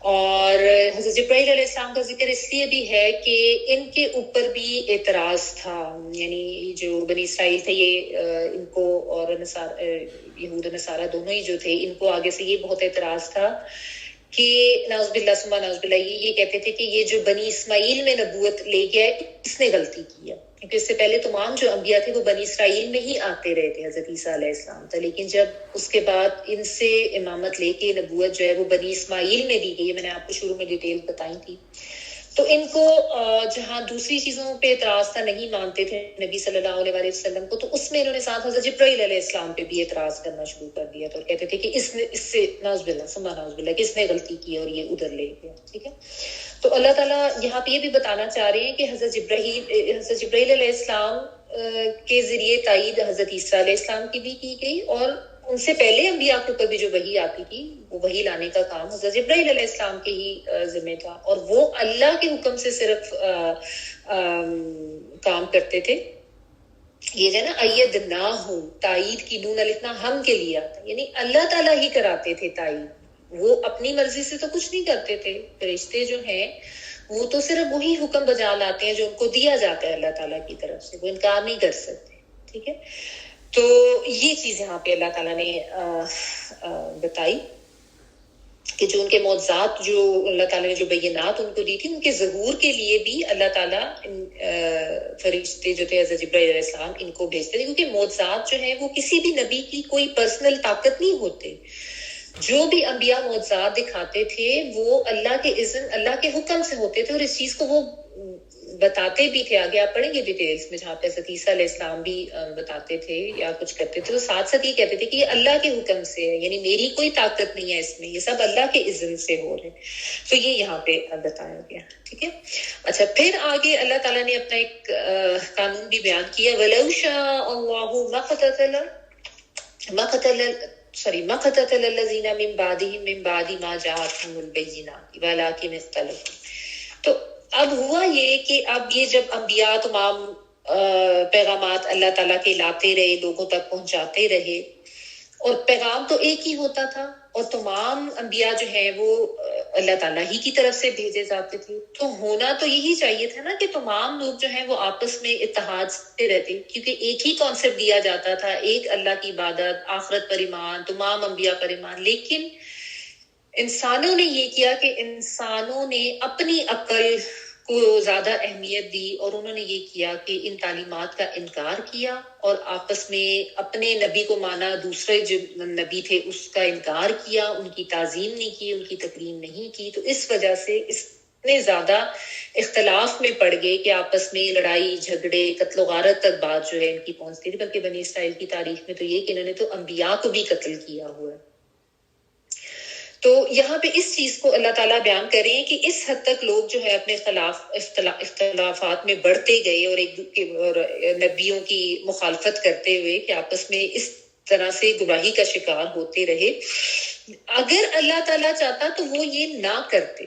اور حضرت جبرائیل علیہ السلام کا ذکر اس لیے بھی ہے کہ ان کے اوپر بھی اعتراض تھا، یعنی جو بنی اسرائیل تھے یہ ان کو اور یہود و نصارہ دونوں ہی جو تھے ان کو آگے سے یہ بہت اعتراض تھا کہ نعوذ باللہ ثم نعوذ باللہ یہ کہتے تھے کہ یہ جو بنی اسماعیل میں نبوت لے گیا اس نے غلطی کی ہے، کیونکہ اس سے پہلے تمام جو انبیاء تھے وہ بنی اسرائیل میں ہی آتے رہے تھے حضرت عیسیٰ علیہ السلام تھا، لیکن جب اس کے بعد ان سے امامت لے کے نبوت جو ہے وہ بنی اسماعیل میں دی گئی، میں نے آپ کو شروع میں ڈیٹیل بتائی تھی، تو ان کو جہاں دوسری چیزوں پہ اعتراض تھا، نہیں مانتے تھے نبی صلی اللہ علیہ وآلہ وسلم کو، تو اس میں انہوں نے ساتھ حضرت جبرائیل علیہ السلام پہ بھی اعتراض کرنا شروع کر دیا، تو کہتے تھے کہ اس نے اس سے نعوذ باللہ ثم نعوذ باللہ کس نے غلطی کی اور یہ ادھر لے گیا، ٹھیک ہے۔ تو اللہ تعالیٰ یہاں پہ یہ بھی بتانا چاہ رہے ہیں کہ حضرت جبرائیل علیہ السلام کے ذریعے تائید حضرت عیسیٰ علیہ السلام کی بھی کی گئی، اور ان سے پہلے انبیاء کے اوپر بھی جو وحی آتی تھی وہ وحی لانے کا کام حضرت جبرائیل علیہ السلام کے ہی ذمہ تھا، اور وہ اللہ کے حکم سے صرف کام کرتے تھے۔ یہ جو ہے نا اید نہ ہو، تائید کی نون لکھنا ہم کے لیے آتا ہے، یعنی اللہ تعالیٰ ہی کراتے تھے تائید، وہ اپنی مرضی سے تو کچھ نہیں کرتے تھے۔ فرشتے جو ہیں وہ تو صرف وہی حکم بجا لاتے ہیں جو ان کو دیا جاتا ہے اللہ تعالیٰ کی طرف سے، وہ انکار نہیں کر سکتے، ٹھیک ہے۔ تو یہ چیز یہاں پہ اللہ تعالیٰ نے بتائی کہ جو ان کے معجزات جو اللہ تعالیٰ نے جو بینات ان کو دی تھی، ان کے ظہور کے لیے بھی اللہ تعالیٰ فرشتے جو تھے حضرت جبرائیل علیہ السلام ان کو بھیجتے تھے، کیونکہ معجزات جو ہیں وہ کسی بھی نبی کی کوئی پرسنل طاقت نہیں ہوتے، جو بھی انبیاء معجزات دکھاتے تھے وہ اللہ کے اذن، اللہ کے حکم سے ہوتے تھے، اور اس چیز کو وہ بتاتے بھی تھے۔ آگے آپ پڑھیں گے ڈیٹیلز میں جہاں پہ حضرت عیسیٰ علیہ السلام بھی بتاتے تھے یا کچھ کرتے تھے، تو ساتھ ساتھ یہ کہتے تھے کہ یہ اللہ کے حکم سے ہے، یعنی میری کوئی طاقت نہیں ہے اس میں، یہ سب اللہ کے اذن سے ہو رہے، تو یہ یہاں پہ بتایا گیا، ٹھیک ہے۔ اچھا، پھر آگے اللہ تعالیٰ نے اپنا ایک قانون بھی بیان کیا، وَلَوْ شَاءَ اللَّهُ مَا قَتَتَلَ الَّذِينَ مِن بَعْدِهِم مِن بَعْدِ مَا جَاءَتْهُمُ الْبَيِّنَاتُ وَلَٰكِنِ اخْتَلَفُوا۔ تو اب ہوا یہ کہ اب یہ جب انبیاء تمام پیغامات اللہ تعالیٰ کے لاتے رہے، لوگوں تک پہنچاتے رہے، اور پیغام تو ایک ہی ہوتا تھا، اور تمام انبیاء جو ہیں وہ اللہ تعالیٰ ہی کی طرف سے بھیجے جاتے تھے، تو ہونا تو یہی چاہیے تھا نا کہ تمام لوگ جو ہیں وہ آپس میں اتحاد سے رہتے، کیونکہ ایک ہی کانسیپٹ دیا جاتا تھا، ایک اللہ کی عبادت، آخرت پر ایمان، تمام انبیاء پر ایمان۔ لیکن انسانوں نے یہ کیا کہ انسانوں نے اپنی عقل کو زیادہ اہمیت دی، اور انہوں نے یہ کیا کہ ان تعلیمات کا انکار کیا، اور آپس میں اپنے نبی کو مانا، دوسرے جو نبی تھے اس کا انکار کیا، ان کی تعظیم نہیں کی، ان کی تکریم نہیں کی، تو اس وجہ سے اتنے زیادہ اختلاف میں پڑ گئے کہ آپس میں لڑائی جھگڑے قتل و غارت تک بات جو ہے ان کی پہنچتی تھی۔ بلکہ بنی اسرائیل کی تاریخ میں تو یہ کہ انہوں نے تو انبیاء کو بھی قتل کیا ہوا ہے۔ تو یہاں پہ اس چیز کو اللہ تعالیٰ بیان کریں کہ اس حد تک لوگ جو ہے اپنے اختلافات میں بڑھتے گئے، اور اور نبیوں کی مخالفت کرتے ہوئے کہ آپس میں اس طرح سے گمراہی کا شکار ہوتے رہے۔ اگر اللہ تعالیٰ چاہتا تو وہ یہ نہ کرتے،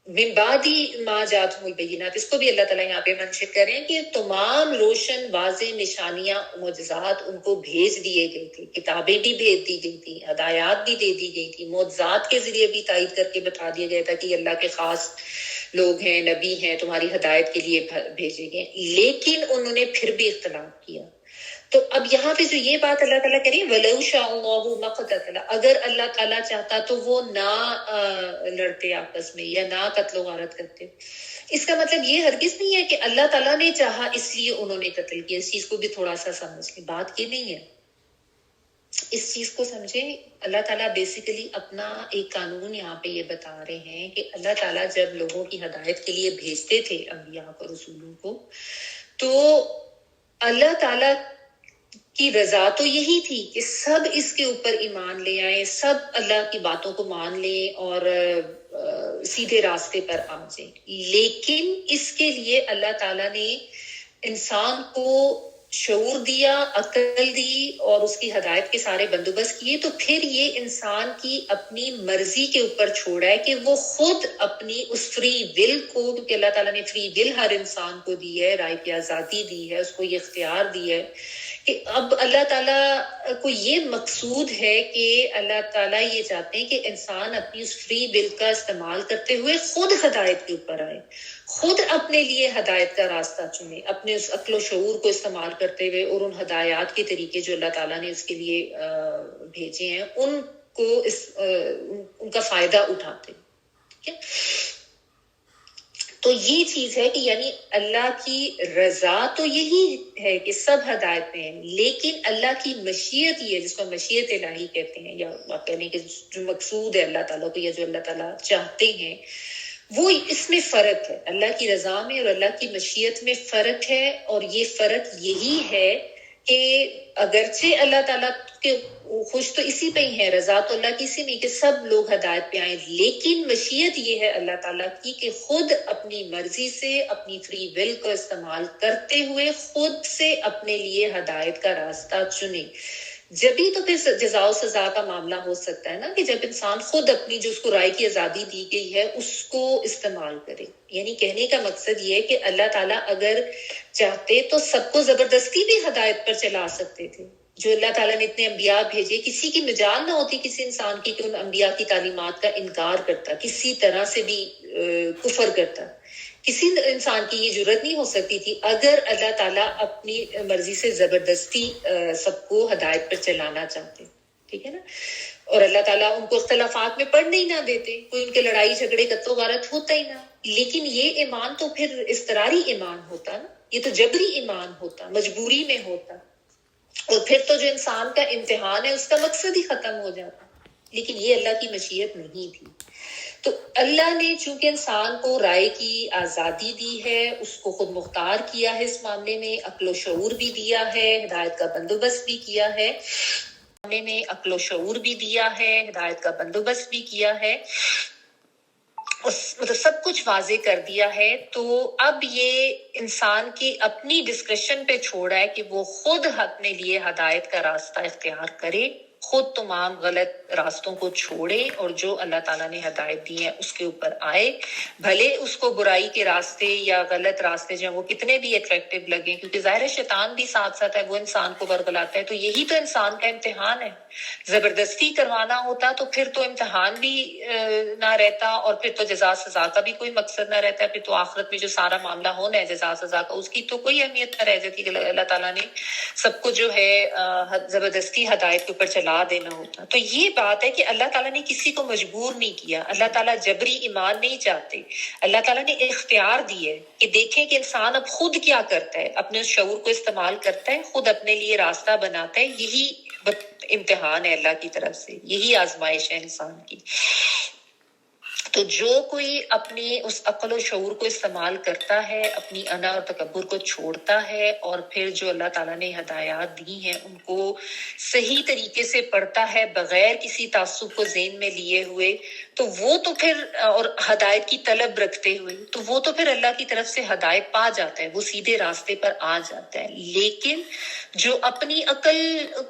من بعد ما جاءتهم البینات، اس کو بھی اللہ تعالیٰ یہاں پہ منشن کریں کہ تمام روشن واضح نشانیاں معجزات ان کو بھیج دیے گئے تھے، کتابیں بھی بھیج دی گئی تھی، ہدایات بھی دے دی گئی تھی، معجزات کے ذریعے بھی تائید کر کے بتا دیا گیا تھا کہ یہ اللہ کے خاص لوگ ہیں، نبی ہیں، تمہاری ہدایت کے لیے بھیجے گئے، لیکن انہوں نے پھر بھی اختلاف کیا۔ تو اب یہاں پہ جو یہ بات اللہ تعالیٰ کریں، وَلَوْ شَاءَ اللَّهُ مَا اقْتَتَلَ، اگر اللہ تعالیٰ چاہتا تو وہ نہ لڑتے آپس میں یا نہ قتل و غارت کرتے۔ اس کا مطلب یہ ہرگز نہیں ہے کہ اللہ تعالیٰ نے چاہا اس لیے انہوں نے قتل کیا، اس چیز کو بھی تھوڑا سا سمجھ لیں، بات یہ نہیں ہے، اس چیز کو سمجھیں۔ اللہ تعالیٰ بیسیکلی اپنا ایک قانون یہاں پہ یہ بتا رہے ہیں کہ اللہ تعالیٰ جب لوگوں کی ہدایت کے لیے بھیجتے تھے انبیاء کو، رسولوں کو، تو اللہ تعالیٰ کی رضا تو یہی تھی کہ سب اس کے اوپر ایمان لے آئیں، سب اللہ کی باتوں کو مان لیں اور سیدھے راستے پر آ جائیں۔ لیکن اس کے لیے اللہ تعالیٰ نے انسان کو شعور دیا، عقل دی، اور اس کی ہدایت کے سارے بندوبست کیے، تو پھر یہ انسان کی اپنی مرضی کے اوپر چھوڑا ہے کہ وہ خود اپنی اس فری ول کو، کیونکہ اللہ تعالیٰ نے فری ول ہر انسان کو دی ہے، رائے کی آزادی دی ہے، اس کو یہ اختیار دی ہے کہ اب اللہ تعالیٰ کو یہ مقصود ہے کہ اللہ تعالیٰ یہ چاہتے ہیں کہ انسان اپنی اس فری ول کا استعمال کرتے ہوئے خود ہدایت کے اوپر آئے، خود اپنے لیے ہدایت کا راستہ چنے، اپنے اس عقل و شعور کو استعمال کرتے ہوئے اور ان ہدایات کے طریقے جو اللہ تعالیٰ نے اس کے لیے بھیجے ہیں ان کو ان کا فائدہ اٹھاتے ہیں. ٹھیک ہے، تو یہ چیز ہے کہ یعنی اللہ کی رضا تو یہی ہے کہ سب ہدایت میں ہیں، لیکن اللہ کی مشیت یہ جس کو مشیت الہی کہتے ہیں، یا آپ کہہ لیں کہ جو مقصود ہے اللہ تعالیٰ کو یا جو اللہ تعالیٰ چاہتے ہیں، وہ اس میں فرق ہے. اللہ کی رضا میں اور اللہ کی مشیت میں فرق ہے، اور یہ فرق یہی ہے کہ اگرچہ اللہ تعالیٰ کے خوش تو اسی پہ ہی ہے، رضا تو اللہ کی اسی میں کہ سب لوگ ہدایت پہ آئیں، لیکن مشیت یہ ہے اللہ تعالیٰ کی کہ خود اپنی مرضی سے اپنی فری ول کو استعمال کرتے ہوئے خود سے اپنے لیے ہدایت کا راستہ چنے. جبھی تو پھر جزا و سزا کا معاملہ ہو سکتا ہے نا، کہ جب انسان خود اپنی جو اس کو رائے کی آزادی دی گئی ہے اس کو استعمال کرے. یعنی کہنے کا مقصد یہ ہے کہ اللہ تعالیٰ اگر چاہتے تو سب کو زبردستی بھی ہدایت پر چلا سکتے تھے. جو اللہ تعالیٰ نے اتنے انبیاء بھیجے، کسی کی مجال نہ ہوتی کسی انسان کی کہ ان انبیاء کی تعلیمات کا انکار کرتا، کسی طرح سے بھی کفر کرتا. کسی انسان کی یہ جرت نہیں ہو سکتی تھی اگر اللہ تعالیٰ اپنی مرضی سے زبردستی سب کو ہدایت پر چلانا چاہتے. ٹھیک ہے نا، اور اللہ تعالیٰ ان کو اختلافات میں پڑھنے ہی نہ دیتے، کوئی ان کے لڑائی جھگڑے قتل و غارت ہوتا ہی نہ. لیکن یہ ایمان تو پھر اضطراری ایمان ہوتا نا، یہ تو جبری ایمان ہوتا، مجبوری میں ہوتا، اور پھر تو جو انسان کا امتحان ہے اس کا مقصد ہی ختم ہو جاتا. لیکن یہ اللہ کی مشیت نہیں تھی. تو اللہ نے چونکہ انسان کو رائے کی آزادی دی ہے، اس کو خود مختار کیا ہے، اس معاملے میں عقل و شعور بھی دیا ہے، ہدایت کا بندوبست بھی کیا ہے، معاملے میں عقل و شعور بھی دیا ہے، ہدایت کا بندوبست بھی کیا ہے، مطلب سب کچھ واضح کر دیا ہے. تو اب یہ انسان کی اپنی ڈسکریشن پہ چھوڑا ہے کہ وہ خود اپنے لیے ہدایت کا راستہ اختیار کرے، خود تمام غلط راستوں کو چھوڑے اور جو اللہ تعالیٰ نے ہدایت دی ہے اس کے اوپر آئے. بھلے اس کو برائی کے راستے یا غلط راستے جو ہیں وہ کتنے بھی اٹریکٹیو لگیں، کیونکہ ظاہر شیطان بھی ساتھ ساتھ ہے، وہ انسان کو ورگلاتا ہے. تو یہی تو انسان کا امتحان ہے. زبردستی کروانا ہوتا تو پھر تو امتحان بھی نہ رہتا، اور پھر تو جزا سزا کا بھی کوئی مقصد نہ رہتا. پھر تو آخرت میں جو سارا معاملہ ہونا ہے جزا سزا کا، اس کی تو کوئی اہمیت نہ رہ جاتی کہ اللہ تعالیٰ نے سب کو جو ہے زبردستی ہدایت کے اوپر چلا دینا ہوتا. تو یہ بات ہے کہ اللہ تعالیٰ نے کسی کو مجبور نہیں کیا، اللہ تعالیٰ جبری ایمان نہیں چاہتے. اللہ تعالیٰ نے اختیار دی ہے کہ دیکھیں کہ انسان اب خود کیا کرتا ہے، اپنے اس شعور کو استعمال کرتا ہے، خود اپنے لیے راستہ بناتا ہے. یہی امتحان ہے اللہ کی طرف سے، یہی آزمائش ہے انسان کی. تو جو کوئی اپنی اس عقل و شعور کو استعمال کرتا ہے، اپنی انا اور تکبر کو چھوڑتا ہے، اور پھر جو اللہ تعالیٰ نے ہدایات دی ہیں ان کو صحیح طریقے سے پڑھتا ہے بغیر کسی تعصب کو ذہن میں لیے ہوئے، تو وہ تو پھر اور ہدایت کی طلب رکھتے ہوئے تو وہ تو پھر اللہ کی طرف سے ہدایت پا جاتا ہے، وہ سیدھے راستے پر آ جاتا ہے. لیکن جو اپنی عقل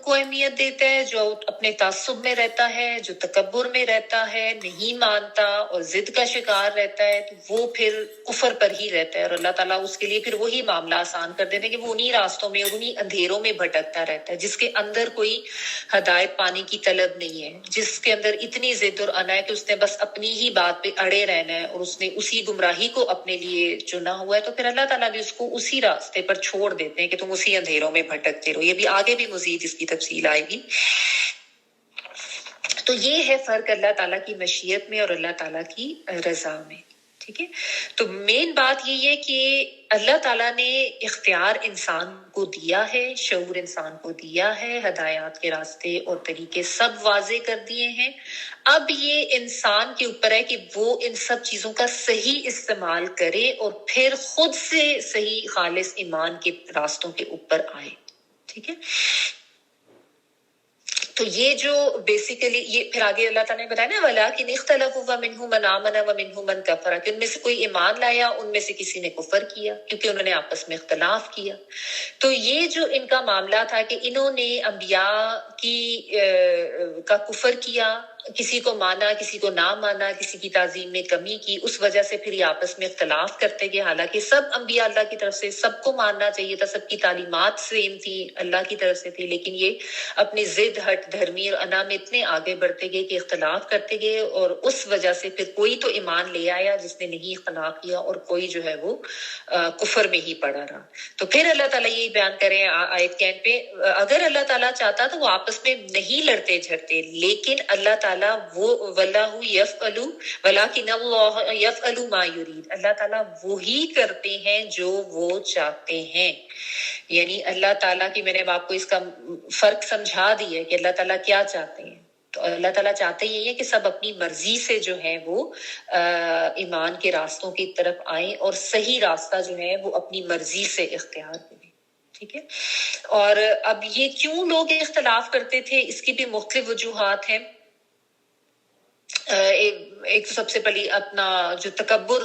کو اہمیت دیتا ہے، جو اپنے تعصب میں رہتا ہے، جو تکبر میں رہتا ہے، نہیں مانتا اور ضد کا شکار رہتا ہے، تو وہ پھر کفر پر ہی رہتا ہے. اور اللہ تعالیٰ اس کے لیے پھر وہی معاملہ آسان کر دیتے ہیں کہ وہ انہی راستوں میں اور انہی اندھیروں میں بھٹکتا رہتا ہے، جس کے اندر کوئی ہدایت پانے کی طلب نہیں ہے، جس کے اندر اتنی ضد اور انا ہے کہ اس نے بس اپنی ہی بات پہ اڑے رہنا ہے اور اس نے اسی گمراہی کو اپنے لیے چنا ہوا ہے. تو پھر اللہ تعالیٰ بھی اس کو اسی راستے پر چھوڑ دیتے ہیں کہ تم اسی اندھیروں میں بھٹکتے رہو. یہ بھی آگے بھی مزید اس کی تفصیل آئے گی. تو یہ ہے فرق اللہ تعالیٰ کی مشیت میں اور اللہ تعالیٰ کی رضا میں. ٹھیک ہے، تو مین بات یہ ہے کہ اللہ تعالیٰ نے اختیار انسان کو دیا ہے، شعور انسان کو دیا ہے، ہدایات کے راستے اور طریقے سب واضح کر دیے ہیں. اب یہ انسان کے اوپر ہے کہ وہ ان سب چیزوں کا صحیح استعمال کرے اور پھر خود سے صحیح خالص ایمان کے راستوں کے اوپر آئے. ٹھیک ہے، تو یہ جو بیسیکلی یہ پھر آگے اللہ تعالیٰ نے بتایا نا، وَلَٰكِنِ اخْتَلَفُوا وَمِنْهُم مَّنْ آمَنَ وَمِنْهُم مَّن كَفَرَ، کہ ان میں سے کوئی ایمان لایا، ان میں سے کسی نے کفر کیا، کیونکہ انہوں نے آپس میں اختلاف کیا. تو یہ جو ان کا معاملہ تھا کہ انہوں نے انبیاء کی کا کفر کیا کسی کو مانا کسی کو نہ مانا, کسی کی تعظیم میں کمی کی, اس وجہ سے پھر یہ آپس میں اختلاف کرتے گئے. حالانکہ سب انبیاء اللہ کی طرف سے, سب کو ماننا چاہیے تھا, سب کی تعلیمات سیم تھی, اللہ کی طرف سے تھی, لیکن یہ اپنی ضد ہٹ دھرمی اور انا میں اتنے آگے بڑھتے گئے کہ اختلاف کرتے گئے, اور اس وجہ سے پھر کوئی تو ایمان لے آیا جس نے نہیں اختلاف کیا, اور کوئی جو ہے وہ کفر میں ہی پڑا رہا. تو پھر اللہ تعالیٰ یہی بیان کریں آیت کے اینڈ پہ, اگر اللہ تعالیٰ چاہتا تو وہ آپس میں نہیں لڑتے جھڑتے, لیکن اللہ تعالیٰ وہ واللہ یفعل ولکن اللہ یفعل ما یرید, اللہ تعالیٰ وہی کرتے ہیں جو وہ چاہتے ہیں. یعنی اللہ تعالیٰ کی, میں نے آپ کو اس کا فرق سمجھا دیا ہے کہ اللہ تعالیٰ کیا چاہتے ہیں. تو اللہ تعالیٰ چاہتے یہ ہے کہ سب اپنی مرضی سے جو ہے وہ ایمان کے راستوں کی طرف آئیں, اور صحیح راستہ جو ہے وہ اپنی مرضی سے اختیار کریں. ٹھیک ہے. اور اب یہ کیوں لوگ اختلاف کرتے تھے, اس کی بھی مختلف وجوہات ہیں. ایک سب سے پہلی اپنا جو تکبر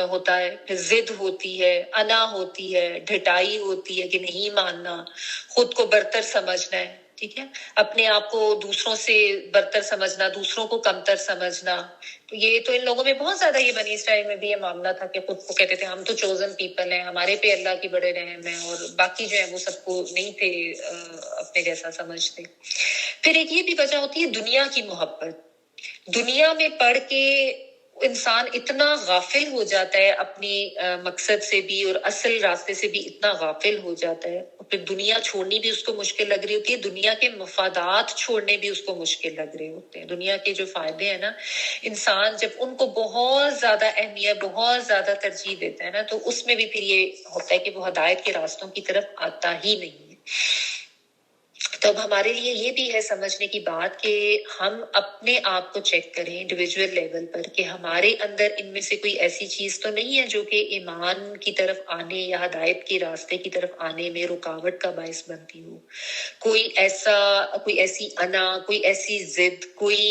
ہوتا ہے, پھر ضد ہوتی ہے, انا ہوتی ہے, ڈھٹائی ہوتی ہے کہ نہیں ماننا, خود کو برتر سمجھنا ہے. ٹھیک ہے. اپنے آپ کو دوسروں سے برتر سمجھنا, دوسروں کو کمتر سمجھنا. تو یہ تو ان لوگوں میں بہت زیادہ یہ بنی اسرائیل میں بھی یہ معاملہ تھا کہ خود کو کہتے تھے ہم تو چوزن پیپل ہیں, ہمارے پہ اللہ کی بڑے رحم ہیں, اور باقی جو ہے وہ سب کو نہیں تھے اپنے جیسا سمجھتے. پھر ایک یہ بھی وجہ ہوتی ہے دنیا کی محبت. دنیا میں پڑھ کے انسان اتنا غافل ہو جاتا ہے اپنی مقصد سے بھی, اور اصل راستے سے بھی اتنا غافل ہو جاتا ہے, اور پھر دنیا چھوڑنی بھی اس کو مشکل لگ رہی ہوتی ہے, دنیا کے مفادات چھوڑنے بھی اس کو مشکل لگ رہے ہوتے ہیں. دنیا کے جو فائدے ہیں نا, انسان جب ان کو بہت زیادہ اہمیت, بہت زیادہ ترجیح دیتا ہے نا, تو اس میں بھی پھر یہ ہوتا ہے کہ وہ ہدایت کے راستوں کی طرف آتا ہی نہیں ہے. تب ہمارے لیے یہ بھی ہے سمجھنے کی بات کہ ہم اپنے آپ کو چیک کریں انڈیویجول لیول پر, کہ ہمارے اندر ان میں سے کوئی ایسی چیز تو نہیں ہے جو کہ ایمان کی طرف آنے یا ہدایت کے راستے کی طرف آنے میں رکاوٹ کا باعث بنتی ہو. کوئی ایسی انا, کوئی ایسی ضد, کوئی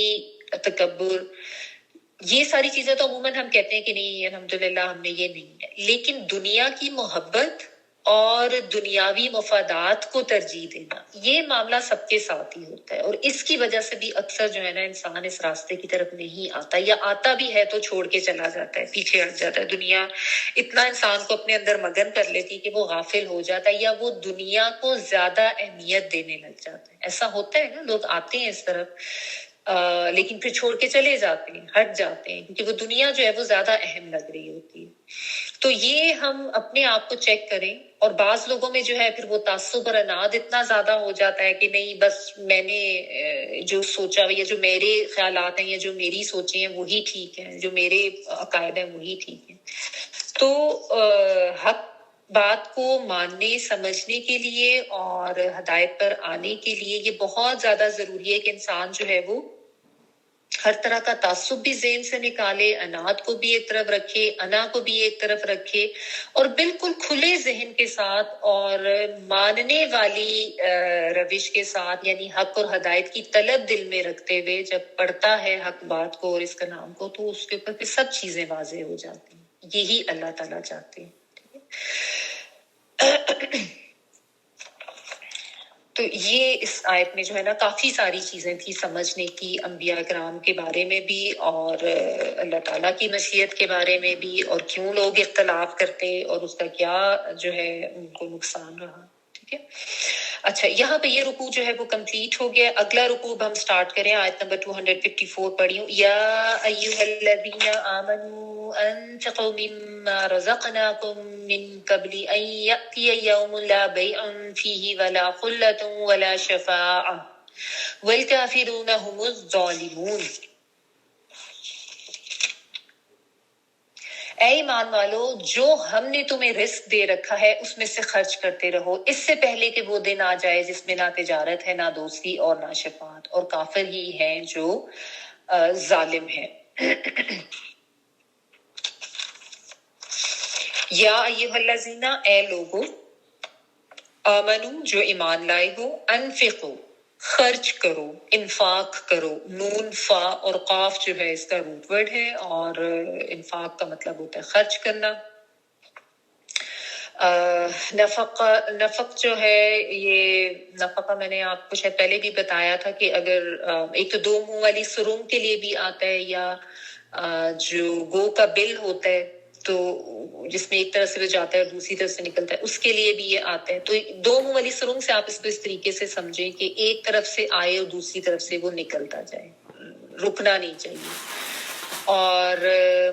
تکبر, یہ ساری چیزیں تو عموماً ہم کہتے ہیں کہ نہیں الحمدللہ ہم میں یہ نہیں ہے, لیکن دنیا کی محبت اور دنیاوی مفادات کو ترجیح دینا, یہ معاملہ سب کے ساتھ ہی ہوتا ہے, اور اس کی وجہ سے بھی اکثر جو ہے نا انسان اس راستے کی طرف نہیں آتا, یا آتا بھی ہے تو چھوڑ کے چلا جاتا ہے, پیچھے ہٹ جاتا ہے. دنیا اتنا انسان کو اپنے اندر مگن کر لیتی کہ وہ غافل ہو جاتا ہے, یا وہ دنیا کو زیادہ اہمیت دینے لگ جاتا ہے. ایسا ہوتا ہے نا, لوگ آتے ہیں اس طرف لیکن پھر چھوڑ کے چلے جاتے ہیں, ہٹ جاتے ہیں, کیونکہ وہ دنیا جو ہے وہ زیادہ اہم لگ رہی ہوتی ہے. تو یہ ہم اپنے آپ کو چیک کریں. اور بعض لوگوں میں جو ہے پھر وہ تعصب اور اناد اتنا زیادہ ہو جاتا ہے کہ نہیں بس میں نے جو سوچا یا جو میرے خیالات ہیں یا جو میری سوچیں ہیں وہی ٹھیک ہیں, جو میرے عقائد ہیں وہی ٹھیک ہیں. تو حق بات کو ماننے سمجھنے کے لیے اور ہدایت پر آنے کے لیے یہ بہت زیادہ ضروری ہے کہ انسان جو ہے وہ ہر طرح کا تعصب بھی ذہن سے نکالے, انات کو بھی ایک طرف رکھے, انا کو بھی ایک طرف رکھے, اور بالکل کھلے ذہن کے ساتھ اور ماننے والی روش کے ساتھ, یعنی حق اور ہدایت کی طلب دل میں رکھتے ہوئے جب پڑھتا ہے حق بات کو اور اس کا نام کو, تو اس کے اوپر پھر سب چیزیں واضح ہو جاتی ہیں. یہی اللہ تعالیٰ چاہتے ہیں. تو یہ اس آیت میں جو ہے نا کافی ساری چیزیں تھی سمجھنے کی, انبیاء کرام کے بارے میں بھی اور اللہ تعالیٰ کی مشیت کے بارے میں بھی, اور کیوں لوگ اختلاف کرتے اور اس کا کیا جو ہے ان کو نقصان رہا. ٹھیک ہے. اچھا, یہاں پہ یہ رکوع جو ہے وہ کمپلیٹ ہو گیا. اگلا رکوع ہم سٹارٹ کریں, آیت نمبر 254 پڑھی ہوں. یا ایھا الذین آمنوا انفقوا مما رزقناکم من قبل ان یأتی یوم لا بیع فیہ ولا خلۃ ولا شفاعۃ والکافرون هم الظالمون. اے ایمان والو, جو ہم نے تمہیں رزق دے رکھا ہے اس میں سے خرچ کرتے رہو, اس سے پہلے کہ وہ دن آ جائے جس میں نہ تجارت ہے, نہ دوستی اور نہ شفاعت, اور کافر ہی ہیں جو ظالم ہیں. یا ایھا الذین, اے لوگو, آمنو, جو ایمان لائے ہو, انفقو, خرچ کرو, انفاق کرو. نون فا اور قاف جو ہے اس کا روٹ ورڈ ہے, اور انفاق کا مطلب ہوتا ہے خرچ کرنا. نفق جو ہے یہ نفقہ میں نے آپ کو شاید پہلے بھی بتایا تھا کہ اگر ایک تو دو منہ والی سرنگ کے لیے بھی آتا ہے یا جو گو کا بل ہوتا ہے تو جس میں ایک طرف سے وہ جاتا ہے اور دوسری طرف سے نکلتا ہے اس کے لیے بھی یہ آتا ہے. تو دو منہ والی سرنگ سے آپ اس کو اس طریقے سے سمجھیں کہ ایک طرف سے آئے اور دوسری طرف سے وہ نکلتا جائے, رکنا نہیں چاہیے. اور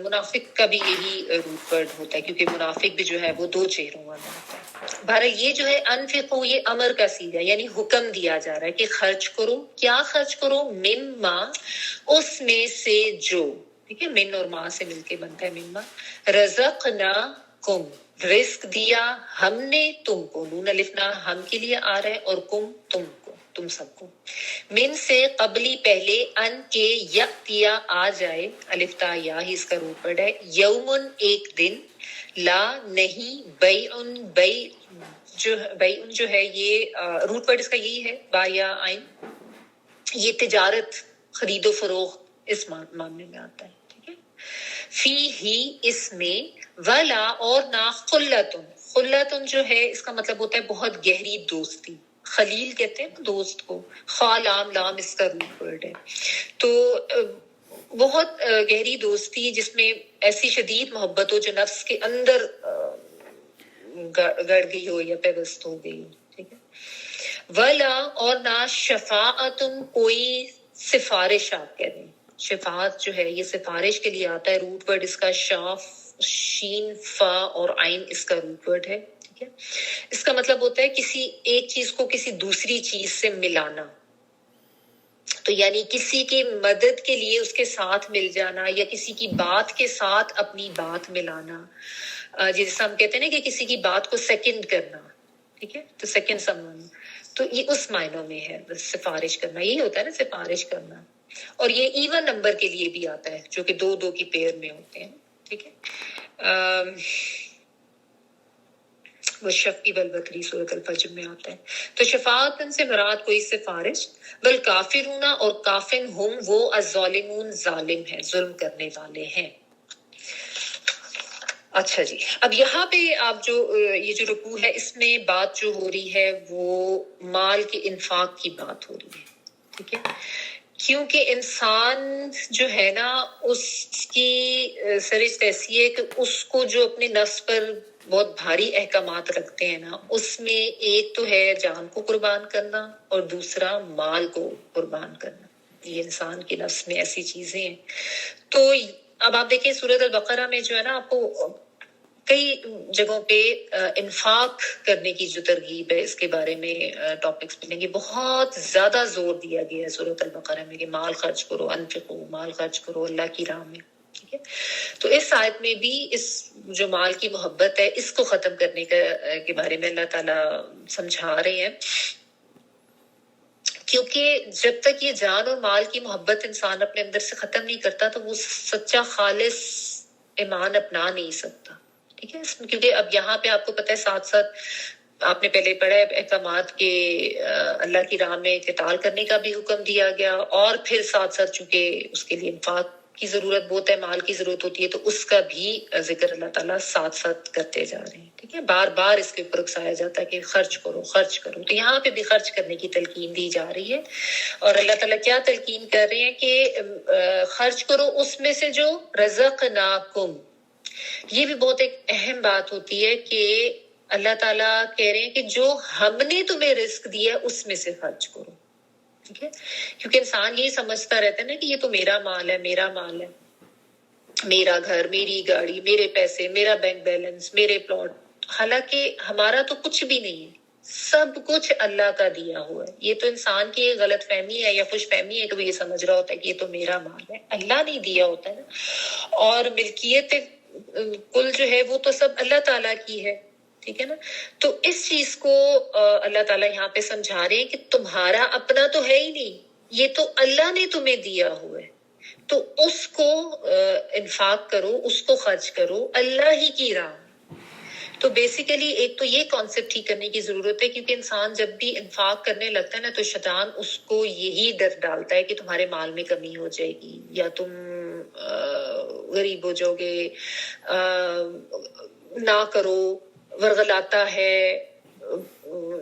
منافق کا بھی یہی روٹ ورڈ ہوتا ہے کیونکہ منافق بھی جو ہے وہ دو چہروں والا ہوتا ہے. بہرحال یہ جو ہے انفقو یہ امر کا سیغہ یعنی حکم دیا جا رہا ہے کہ خرچ کرو. کیا خرچ کرو؟ مما اس میں سے جو, ٹھیک ہے, من اور ماں سے مل کے بنتا ہے مما, رزقناکم رزق دیا ہم نے تم کو, نون الف نا ہم کے لیے آ رہا ہے اور کم تم کو, تم سب کو, من سے قبلی پہلے ان کے یاتیا آ جائے, الف تا یا ہی اس کا روٹ ورڈ ہے, یومن ایک دن, لا نہیں, بیعن بیعن جو ہے یہ روٹ ورڈ اس کا یہی ہے با یا عین, یہ تجارت خرید و فروخت اس معاملے میں آتا ہے. ٹھیک ہے, فی ہی اس میں, ولا اور نہ, خلتن خلتن جو ہے اس کا مطلب ہوتا ہے بہت گہری دوستی, خلیل کہتے ہیں دوست کو, خالام لام اس کا روٹ ورڈ ہے. تو بہت گہری دوستی جس میں ایسی شدید محبت ہو جو نفس کے اندر گڑ گئی ہو یا پیوست ہو گئی ہو. ٹھیک ہے, ولا اور نہ, شفاعتن کوئی سفارش, آپ کہہ دیں شفاعت جو ہے یہ سفارش کے لیے آتا ہے, روٹ ورڈ اس کا شاف شین فا اور عین اس کا روٹ ورڈ ہے. ٹھیک ہے, اس کا مطلب ہوتا ہے کسی ایک چیز کو کسی دوسری چیز سے ملانا. تو یعنی کسی کی مدد کے لیے اس کے ساتھ مل جانا یا کسی کی بات کے ساتھ اپنی بات ملانا, جیسے ہم کہتے ہیں نا کہ کسی کی بات کو سیکنڈ کرنا. ٹھیک ہے, تو سیکنڈ سمون, تو یہ اس معنوں میں ہے سفارش کرنا, یہی ہوتا ہے نا سفارش کرنا. اور یہ ایون نمبر کے لیے بھی آتا ہے جو کہ دو دو کی پیر میں ہوتے ہیں. ٹھیک ہے, وہ شفی والوتری سورۃ الفجر میں آتا ہے. تو شفاعتن سے مراد کوئی سفارش, والکافرون اور کافر ہم وہ الظالمون ظالم ہے, ظلم کرنے والے ہیں. اچھا جی, اب یہاں پہ آپ جو یہ جو رکوع ہے اس میں بات جو ہو رہی ہے وہ مال کے انفاق کی بات ہو رہی ہے. ٹھیک ہے, کیونکہ انسان جو ہے نا اس کی سرشت ایسی ہے کہ اس کو جو اپنے نفس پر بہت بھاری احکامات رکھتے ہیں نا, اس میں ایک تو ہے جان کو قربان کرنا اور دوسرا مال کو قربان کرنا. یہ انسان کے نفس میں ایسی چیزیں ہیں. تو اب آپ دیکھیں سورۃ البقرہ میں جو ہے نا آپ کو کئی جگہوں پہ انفاق کرنے کی جو ترغیب ہے اس کے بارے میں ٹاپکس ملیں گے. بہت زیادہ زور دیا گیا ہے سورۃ البقرہ میں کہ مال خرچ کرو, انفقو, مال خرچ کرو اللہ کی راہ میں. ٹھیک ہے, تو اس آیت میں بھی اس جو مال کی محبت ہے اس کو ختم کرنے کے بارے میں اللہ تعالیٰ سمجھا رہے ہیں. کیونکہ جب تک یہ جان اور مال کی محبت انسان اپنے اندر سے ختم نہیں کرتا تو وہ سچا خالص ایمان اپنا نہیں سکتا. ٹھیک ہے, کیونکہ اب یہاں پہ آپ کو پتہ ہے ساتھ ساتھ آپ نے پہلے پڑھا ہے احکامات کے اللہ کی راہ میں قتال کرنے کا بھی حکم دیا گیا, اور پھر ساتھ ساتھ چونکہ اس کے لیے انفاق کی ضرورت بہت ہے, مال کی ضرورت ہوتی ہے, تو اس کا بھی ذکر اللہ تعالیٰ ساتھ ساتھ کرتے جا رہے ہیں. ٹھیک ہے, بار بار اس کے اوپر اکسایا جاتا ہے کہ خرچ کرو خرچ کرو. تو یہاں پہ بھی خرچ کرنے کی تلقین دی جا رہی ہے. اور اللہ تعالیٰ کیا تلقین کر رہے ہیں کہ خرچ کرو اس میں سے جو رزقناکم. یہ بھی بہت ایک اہم بات ہوتی ہے کہ اللہ تعالیٰ کہہ رہے ہیں کہ جو ہم نے تمہیں رزق دیا اس میں سے خرچ کرو. ٹھیک ہے, کیونکہ انسان یہی سمجھتا رہتا ہے نا کہ یہ تو میرا مال ہے, میرا مال ہے, میرا گھر, میری گاڑی, میرے پیسے, میرا بینک بیلنس, میرے پلاٹ. حالانکہ ہمارا تو کچھ بھی نہیں ہے, سب کچھ اللہ کا دیا ہوا ہے. یہ تو انسان کی غلط فہمی ہے یا خوش فہمی ہے کہ وہ یہ سمجھ رہا ہوتا ہے کہ یہ تو میرا مال ہے. اللہ نے دیا ہوتا ہے نا, اور ملکیت کل جو ہے وہ تو سب اللہ تعالیٰ کی ہے. ٹھیک ہے نا, تو اس چیز کو اللہ تعالیٰ یہاں پہ سمجھا رہے ہیں کہ تمہارا اپنا تو ہے ہی نہیں, یہ تو اللہ نے تمہیں دیا ہوا ہے, تو اس کو انفاق کرو, اس کو خرچ کرو اللہ ہی کی راہ. تو بیسیکلی ایک تو یہ کانسیپٹ ٹھیک کرنے کی ضرورت ہے, کیونکہ انسان جب بھی انفاق کرنے لگتا ہے نا تو شیطان اس کو یہی ڈر ڈالتا ہے کہ تمہارے مال میں کمی ہو جائے گی, یا تم غریب ہو جاؤ گے, نہ کرو, ورغلاتا ہے،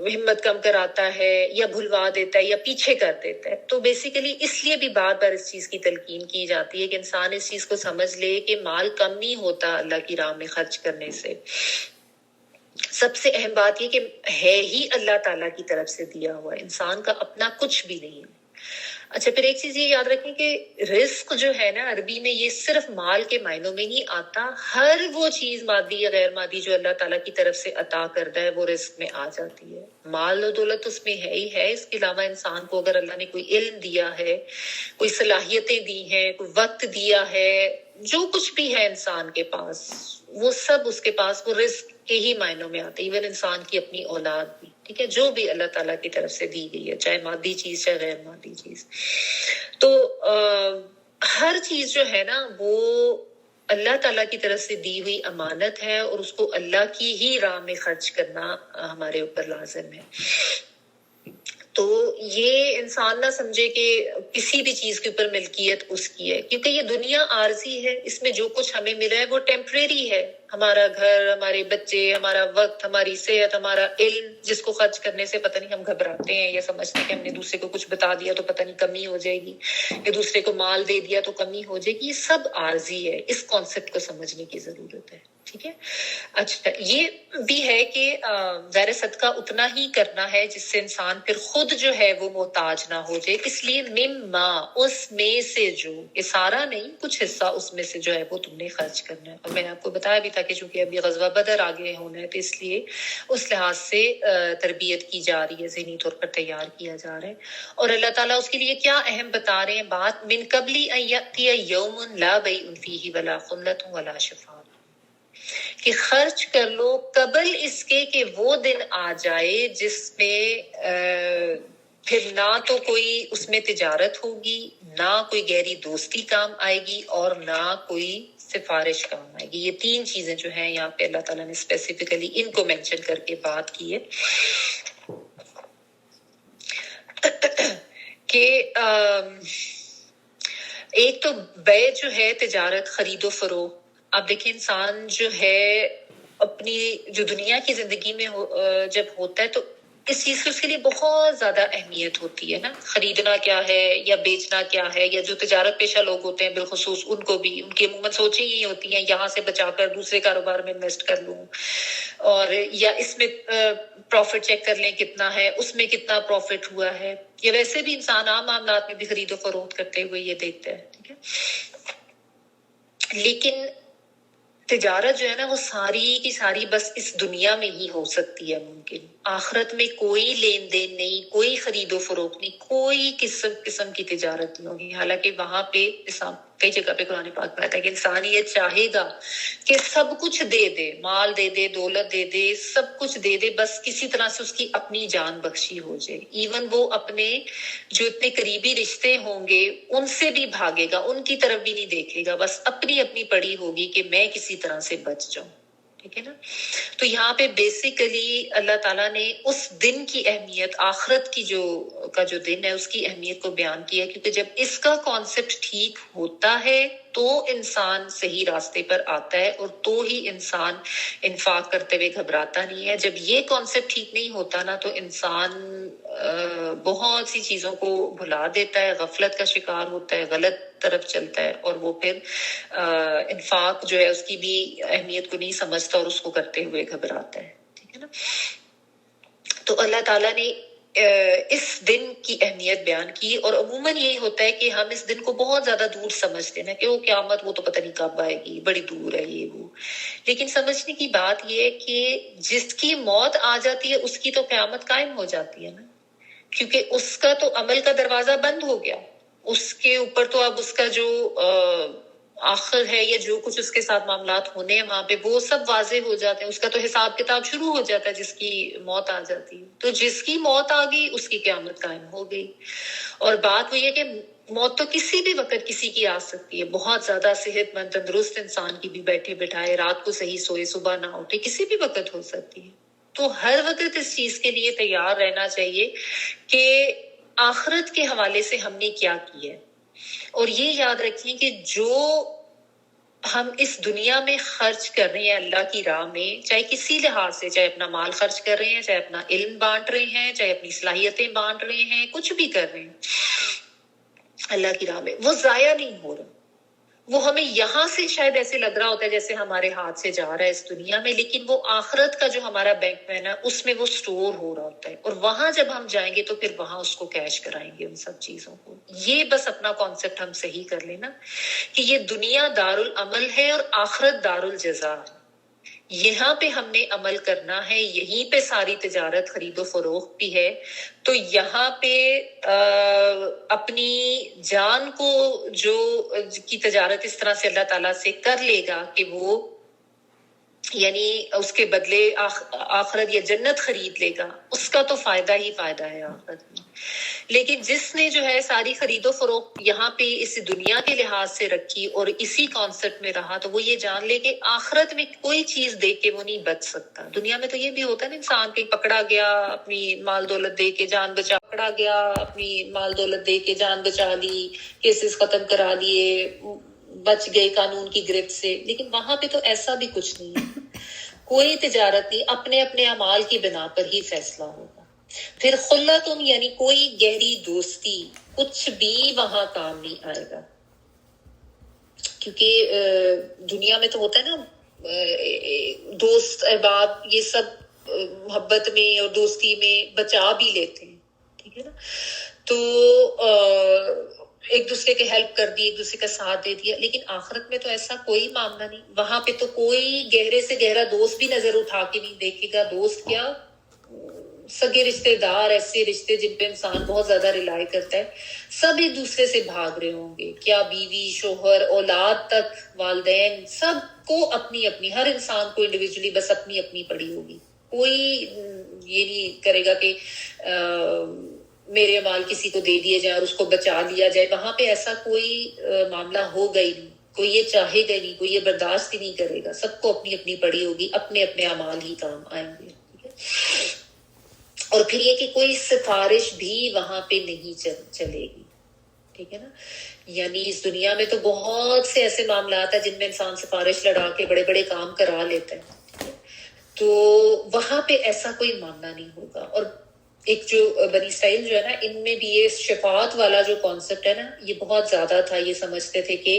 ہمت کم کراتا ہے، یا بھلوا دیتا ہے، یا پیچھے کر دیتا ہے. تو بیسیکلی اس لیے بھی بار بار اس چیز کی تلقین کی جاتی ہے کہ انسان اس چیز کو سمجھ لے کہ مال کم نہیں ہوتا اللہ کی راہ میں خرچ کرنے سے. سب سے اہم بات یہ کہ ہے ہی اللہ تعالیٰ کی طرف سے دیا ہوا، انسان کا اپنا کچھ بھی نہیں. اچھا، پھر ایک چیز یہ یاد رکھیں کہ رزق جو ہے نا عربی میں، یہ صرف مال کے معنوں میں نہیں آتا. ہر وہ چیز مادی یا غیر مادی جو اللہ تعالیٰ کی طرف سے عطا کرتا ہے وہ رزق میں آ جاتی ہے. مال و دولت اس میں ہے ہی ہے. اس کے علاوہ انسان کو اگر اللہ نے کوئی علم دیا ہے، کوئی صلاحیتیں دی ہیں، کوئی وقت دیا ہے، جو کچھ بھی ہے انسان کے پاس، وہ سب اس کے پاس وہ رزق کے ہی معنوں میں آتے. ایون انسان کی اپنی اولاد بھی، ٹھیک ہے، جو بھی اللہ تعالیٰ کی طرف سے دی گئی ہے، چاہے مادی چیز چاہے غیر مادی چیز. تو ہر چیز جو ہے نا وہ اللہ تعالیٰ کی طرف سے دی ہوئی امانت ہے، اور اس کو اللہ کی ہی راہ میں خرچ کرنا ہمارے اوپر لازم ہے. تو یہ انسان نہ سمجھے کہ کسی بھی چیز کے اوپر ملکیت اس کی ہے، کیونکہ یہ دنیا عارضی ہے. اس میں جو کچھ ہمیں ملا ہے وہ ٹیمپریری ہے. ہمارا گھر، ہمارے بچے، ہمارا وقت، ہماری صحت، ہمارا علم، جس کو خرچ کرنے سے پتہ نہیں ہم گھبراتے ہیں یا سمجھتے ہیں کہ ہم نے دوسرے کو کچھ بتا دیا تو پتہ نہیں کمی ہو جائے گی، یا دوسرے کو مال دے دیا تو کمی ہو جائے گی. یہ سب عارضی ہے. اس کانسیپٹ کو سمجھنے کی ضرورت ہے. ٹھیک ہے. اچھا، یہ بھی ہے کہ ظاہر صدقہ اتنا ہی کرنا ہے جس سے انسان پھر خود جو ہے وہ محتاج نہ ہو جائے. اس لیے مما، اس میں سے جو، یہ سارا نہیں، کچھ حصہ اس میں سے جو ہے وہ تم نے خرچ کرنا ہے. اور میں نے آپ کو بتایا بھی تھا کہ چونکہ ابھی غزوہ بدر آگے ہونا ہے تو اس لیے اس لحاظ سے تربیت کی جا رہی ہے، ذہنی طور پر تیار کیا جا رہا ہے. اور اللہ تعالیٰ اس کے لیے کیا اہم بتا رہے ہیں بات، من قبل ان یأتی یوم لا بیع فیہ ولا خلۃ ولا شفاعۃ، کہ خرچ کر لو قبل اس کے کہ وہ دن آ جائے جس میں پھر نہ تو کوئی اس میں تجارت ہوگی، نہ کوئی گہری دوستی کام آئے گی، اور نہ کوئی سفارش کام آئے گی. یہ تین چیزیں جو ہیں یہاں پہ اللہ تعالیٰ نے اسپیسیفکلی ان کو مینشن کر کے بات کی ہے کہ ایک تو بے جو ہے تجارت، خرید و فروخت. اب دیکھیں انسان جو ہے اپنی جو دنیا کی زندگی میں جب ہوتا ہے تو اس چیز کی اس کے لیے بہت زیادہ اہمیت ہوتی ہے نا. خریدنا کیا ہے یا بیچنا کیا ہے، یا جو تجارت پیشہ لوگ ہوتے ہیں بالخصوص ان کو بھی، ان کی عموماً سوچیں یہ ہوتی ہیں یہاں سے بچا کر دوسرے کاروبار میں انویسٹ کر لوں، اور یا اس میں پروفٹ چیک کر لیں کتنا ہے، اس میں کتنا پروفٹ ہوا ہے. یہ ویسے بھی انسان عام معاملات میں بھی خرید و فروخت کرتے ہوئے یہ دیکھتا ہے. ٹھیک ہے. لیکن تجارت جو ہے نا وہ ساری کی ساری بس اس دنیا میں ہی ہو سکتی ہے ممکن. آخرت میں کوئی لین دین نہیں، کوئی خرید و فروخت نہیں، کوئی قسم کی تجارت نہیں ہوگی. حالانکہ وہاں پہ کئی جگہ پہ قرآن پاک میں آتا ہے کہ انسان یہ چاہے گا کہ سب کچھ دے دے، مال دے دے، دولت دے دے، سب کچھ دے دے، بس کسی طرح سے اس کی اپنی جان بخشی ہو جائے. ایون وہ اپنے جو اتنے قریبی رشتے ہوں گے ان سے بھی بھاگے گا، ان کی طرف بھی نہیں دیکھے گا، بس اپنی پڑی ہوگی کہ میں کسی طرح سے بچ جاؤں. ٹھیک ہے نا. تو یہاں پہ بیسیکلی اللہ تعالیٰ نے اس دن کی اہمیت، آخرت کی جو دن ہے اس کی اہمیت کو بیان کیا، کیونکہ جب اس کا کانسیپٹ ٹھیک ہوتا ہے تو انسان صحیح راستے پر آتا ہے، اور تو ہی انسان انفاق کرتے ہوئے گھبراتا نہیں ہے. جب یہ کانسیپٹ ٹھیک نہیں ہوتا نا تو انسان بہت سی چیزوں کو بھلا دیتا ہے، غفلت کا شکار ہوتا ہے، غلط طرف چلتا ہے، اور وہ پھر انفاق جو ہے اس کی بھی اہمیت کو نہیں سمجھتا اور اس کو کرتے ہوئے گھبراتا ہے. ٹھیک ہے نا. تو اللہ تعالیٰ نے اس دن کی اہمیت بیان کی، اور عموماً یہی ہوتا ہے کہ ہم اس دن کو بہت زیادہ دور سمجھتے ہیں نا کہ وہ قیامت وہ تو پتہ نہیں کب آئے گی، بڑی دور ہے یہ وہ. لیکن سمجھنے کی بات یہ ہے کہ جس کی موت آ جاتی ہے اس کی تو قیامت قائم ہو جاتی ہے نا، کیونکہ اس کا تو عمل کا دروازہ بند ہو گیا. اس کے اوپر تو اب اس کا جو آخر ہے یا جو کچھ اس کے ساتھ معاملات ہونے ہیں وہاں پہ وہ سب واضح ہو جاتے ہیں. اس کا تو حساب کتاب شروع ہو جاتا ہے جس کی موت آ جاتی ہے. تو جس کی موت آ گئی اس کی قیامت قائم ہو گئی. اور بات وہی ہے کہ موت تو کسی بھی وقت کسی کی آ سکتی ہے. بہت زیادہ صحت مند تندرست انسان کی بھی بیٹھے بٹھائے رات کو صحیح سوئے صبح نہ اٹھے کسی بھی وقت ہو سکتی ہے. تو ہر وقت اس چیز کے لیے تیار رہنا چاہیے کہ آخرت کے حوالے سے ہم نے کیا کیا ہے. اور یہ یاد رکھیں کہ جو ہم اس دنیا میں خرچ کر رہے ہیں اللہ کی راہ میں، چاہے کسی لحاظ سے، چاہے اپنا مال خرچ کر رہے ہیں، چاہے اپنا علم بانٹ رہے ہیں، چاہے اپنی صلاحیتیں بانٹ رہے ہیں، کچھ بھی کر رہے ہیں اللہ کی راہ میں، وہ ضائع نہیں ہو رہا. وہ ہمیں یہاں سے شاید ایسے لگ رہا ہوتا ہے جیسے ہمارے ہاتھ سے جا رہا ہے اس دنیا میں، لیکن وہ آخرت کا جو ہمارا بینک میں ہے نا، اس میں وہ سٹور ہو رہا ہوتا ہے، اور وہاں جب ہم جائیں گے تو پھر وہاں اس کو کیش کرائیں گے ان سب چیزوں کو. یہ بس اپنا کانسیپٹ ہم صحیح کر لینا کہ یہ دنیا دار العمل ہے اور آخرت دار الجزا ہے. یہاں پہ ہم نے عمل کرنا ہے، یہیں پہ ساری تجارت خرید و فروخت بھی ہے. تو یہاں پہ اپنی جان کو جو کی تجارت اس طرح سے اللہ تعالیٰ سے کر لے گا کہ وہ یعنی اس کے بدلے آخرت یا جنت خرید لے گا، اس کا تو فائدہ ہی فائدہ ہے آخرت میں. لیکن جس نے جو ہے ساری خرید و فروخت یہاں پہ اس دنیا کے لحاظ سے رکھی اور اسی کانسیپٹ میں رہا، تو وہ یہ جان لے کہ آخرت میں کوئی چیز دے کے وہ نہیں بچ سکتا. دنیا میں تو یہ بھی ہوتا ہے نا، انسان کہیں پکڑا گیا، اپنی مال دولت دے کے جان بچا، پکڑا گیا، اپنی مال دولت دے کے جان بچا لی، کیسز ختم کرا لیے، بچ گئے قانون کی گرفت سے. لیکن وہاں پہ تو ایسا بھی کچھ نہیں ہے، کوئی تجارت نہیں، اپنے اپنے اعمال کی بنا پر ہی فیصلہ ہوگا. پھر خلتن یعنی کوئی گہری دوستی کچھ بھی وہاں کام نہیں آئے گا. کیونکہ دنیا میں تو ہوتا ہے نا، دوست احباب یہ سب محبت میں اور دوستی میں بچا بھی لیتے ہیں، ٹھیک ہے نا. تو ایک دوسرے کے ہیلپ کر دی، ایک دوسرے کا ساتھ دے دیا. لیکن آخرت میں تو ایسا کوئی معاملہ نہیں. وہاں پہ تو کوئی گہرے سے گہرا دوست بھی نظر اٹھا کے نہیں دیکھے گا. دوست کیا، سگے رشتے دار، ایسے رشتے جن پہ انسان بہت زیادہ ریلائی کرتا ہے، سب ایک دوسرے سے بھاگ رہے ہوں گے. کیا بیوی، شوہر، اولاد تک، والدین، سب کو اپنی اپنی، ہر انسان کو انڈیویجولی بس اپنی اپنی پڑی ہوگی. کوئی یہ نہیں کرے گا کہ میرے مال کسی کو دے دیے جائے اور اس کو بچا لیا جائے. وہاں پہ ایسا کوئی معاملہ ہوگا ہی نہیں. کوئی یہ چاہے گا نہیں، کوئی یہ برداشت ہی نہیں کرے گا. سب کو اپنی اپنی پڑی ہوگی، اپنے اپنے اعمال ہی کام آئیں گے. ٹھیک ہے. اور پھر یہ کہ کوئی سفارش بھی وہاں پہ نہیں چلے گی. ٹھیک ہے نا. یعنی اس دنیا میں تو بہت سے ایسے معاملات ہیں جن میں انسان سفارش لڑا کے بڑے بڑے کام کرا لیتا ہے. تو وہاں پہ ایسا کوئی معاملہ نہیں ہوگا. اور ایک جو بنی اسرائیل جو ہے نا، ان میں بھی یہ شفاعت والا جو کانسیپٹ ہے نا، یہ بہت زیادہ تھا. یہ سمجھتے تھے کہ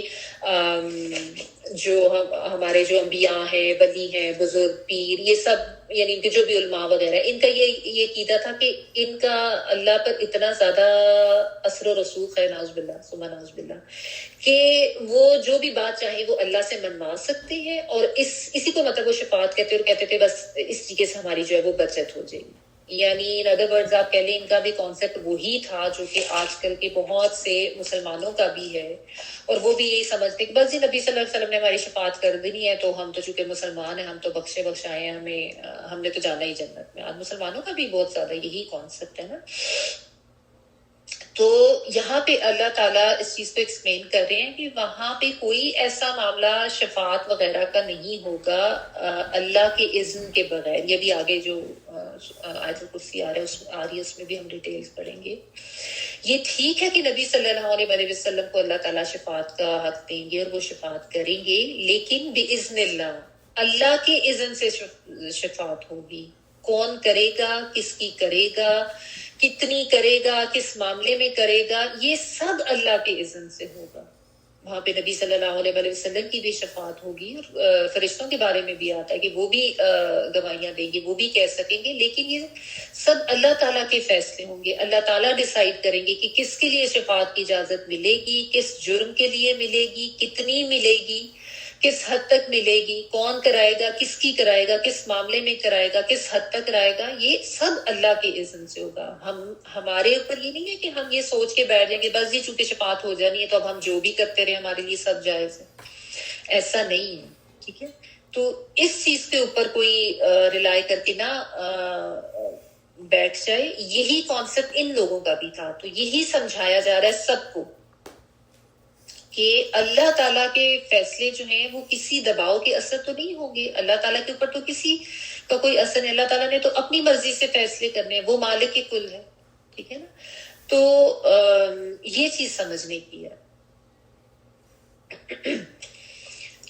جو ہمارے جو انبیاء ہیں، ولی ہیں، بزرگ، پیر، یہ سب یعنی ان کے جو بھی علماء وغیرہ، ان کا یہ عقیدہ تھا کہ ان کا اللہ پر اتنا زیادہ اثر و رسوخ ہے، نعوذ باللہ ثم نعوذ باللہ، کہ وہ جو بھی بات چاہے وہ اللہ سے منوا سکتے ہیں. اور اسی کو مطلب وہ شفاعت کہتے اور کہتے تھے بس اس طریقے سے ہماری جو ہے وہ بچت ہو جائے گی. یعنی ان ادر ورڈز آپ کہہ لیں، ان کا بھی کانسیپٹ وہی تھا جو کہ آج کل کے بہت سے مسلمانوں کا بھی ہے. اور وہ بھی یہی سمجھتے ہیں کہ بس جی نبی صلی اللہ علیہ وسلم نے ہماری شفاعت کر دینی ہے تو ہم تو چونکہ مسلمان ہیں، ہم تو بخشے بخشائے ہیں، ہم نے تو جانا ہی جنت میں. آج مسلمانوں کا بھی بہت زیادہ یہی کانسیپٹ ہے نا. تو یہاں پہ اللہ تعالیٰ اس چیز کو ایکسپلین کر رہے ہیں کہ وہاں پہ کوئی ایسا معاملہ شفاعت وغیرہ کا نہیں ہوگا اللہ کے اذن کے بغیر. یہ بھی آگے جو آیت الکرسی آ رہی ہے اس میں بھی ہم ڈیٹیلز پڑھیں گے. یہ ٹھیک ہے کہ نبی صلی اللہ علیہ وسلم کو اللہ تعالیٰ شفاعت کا حق دیں گے اور وہ شفاعت کریں گے، لیکن بِإِذْنِ اللہ، اللہ کے اذن سے شفاعت ہوگی. کون کرے گا، کس کی کرے گا، کتنی کرے گا، کس معاملے میں کرے گا، یہ سب اللہ کے اذن سے ہوگا. وہاں پہ نبی صلی اللہ علیہ وسلم کی بھی شفاعت ہوگی. اور فرشتوں کے بارے میں بھی آتا ہے کہ وہ بھی گواہیاں دیں گے، وہ بھی کہہ سکیں گے. لیکن یہ سب اللہ تعالیٰ کے فیصلے ہوں گے. اللہ تعالیٰ ڈیسائیڈ کریں گے کہ کس کے لیے شفاعت کی اجازت ملے گی، کس جرم کے لیے ملے گی، کتنی ملے گی، کس حد تک ملے گی، کون کرائے گا، کس کی کرائے گا، کس معاملے میں کرائے گا، کس حد تک کرائے گا. یہ سب اللہ کے اذن سے ہوگا. ہمارے اوپر یہ نہیں ہے کہ ہم یہ سوچ کے بیٹھ جائیں گے بس جی چونکہ شفاعت ہو جانی ہے تو اب ہم جو بھی کرتے رہے ہمارے لیے سب جائز ہے. ایسا نہیں ہے. ٹھیک ہے. تو اس چیز کے اوپر کوئی ریلائی کر کے نہ بیٹھ جائے. یہی کانسیپٹ ان لوگوں کا بھی تھا. تو یہی سمجھایا جا رہا ہے سب کو کہ اللہ تعالیٰ کے فیصلے جو ہیں وہ کسی دباؤ کے اثر تو نہیں ہوں گے. اللہ تعالیٰ کے اوپر تو کسی کا کوئی اثر نہیں. اللہ تعالیٰ نے تو اپنی مرضی سے فیصلے کرنے ہیں. وہ مالک کل ہے. ٹھیک ہے نا. تو یہ چیز سمجھنے کی ہے.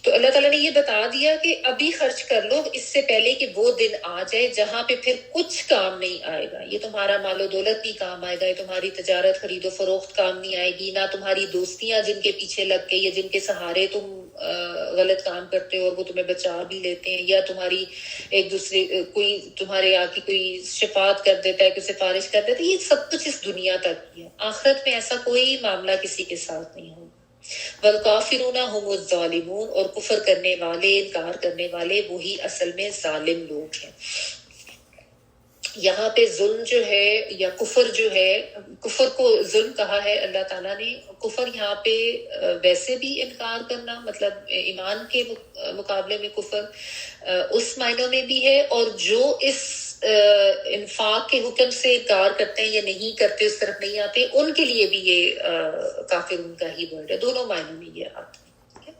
تو اللہ تعالیٰ نے یہ بتا دیا کہ ابھی خرچ کر لو اس سے پہلے کہ وہ دن آ جائے جہاں پہ پھر کچھ کام نہیں آئے گا. یہ تمہارا مال و دولت نہیں کام آئے گا, یہ تمہاری تجارت خرید و فروخت کام نہیں آئے گی, نہ تمہاری دوستیاں جن کے پیچھے لگ کے یا جن کے سہارے تم غلط کام کرتے ہو اور وہ تمہیں بچا بھی لیتے ہیں, یا تمہاری ایک دوسرے کوئی تمہارے آ کے کوئی شفاعت کر دیتا ہے, کوئی سفارش کر دیتا ہے. یہ سب کچھ اس دنیا تک ہی ہے. آخرت میں ایسا کوئی معاملہ کسی کے ساتھ نہیں ہوگا. والکافرون هم الظالمون, اور کفر کرنے والے, انکار کرنے والے وہی اصل میں ظالم لوگ ہیں. یہاں پہ ظلم جو ہے یا کفر جو ہے, کفر کو ظلم کہا ہے اللہ تعالیٰ نے. کفر یہاں پہ ویسے بھی انکار کرنا, مطلب ایمان کے مقابلے میں کفر اس معنوں میں بھی ہے, اور جو اس انفاق کے حکم سے انکار کرتے ہیں یا نہیں کرتے, اس طرف نہیں آتے, ان کے لیے بھی یہ کافر ان کا ہی ورڈ ہے. دونوں معنوں میں یہ آتا ہے.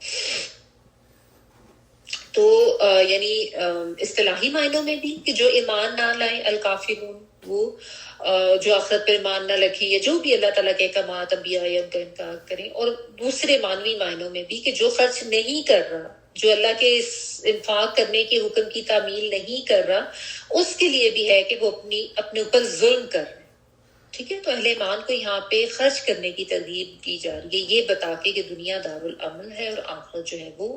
تو یعنی اصطلاحی معنوں میں بھی کہ جو ایمان نہ لائیں, الکافرون وہ جو آخرت پر ایمان نہ رکھیں یا جو بھی اللہ تعالیٰ کے احکامات انبیاء یا ان کا انکار کریں. اور دوسرے معنوی معنوں میں بھی کہ جو خرچ نہیں کر رہا, جو اللہ کے اس انفاق کرنے کے حکم کی تعمیل نہیں کر رہا, اس کے لیے بھی ہے کہ وہ اپنے اوپر ظلم کر رہے ہیں. ٹھیک ہے, تو اہل ایمان کو یہاں پہ خرچ کرنے کی ترغیب دی جا رہی ہے, یہ بتا کے کہ دنیا دارالعمل ہے اور آخرت جو ہے وہ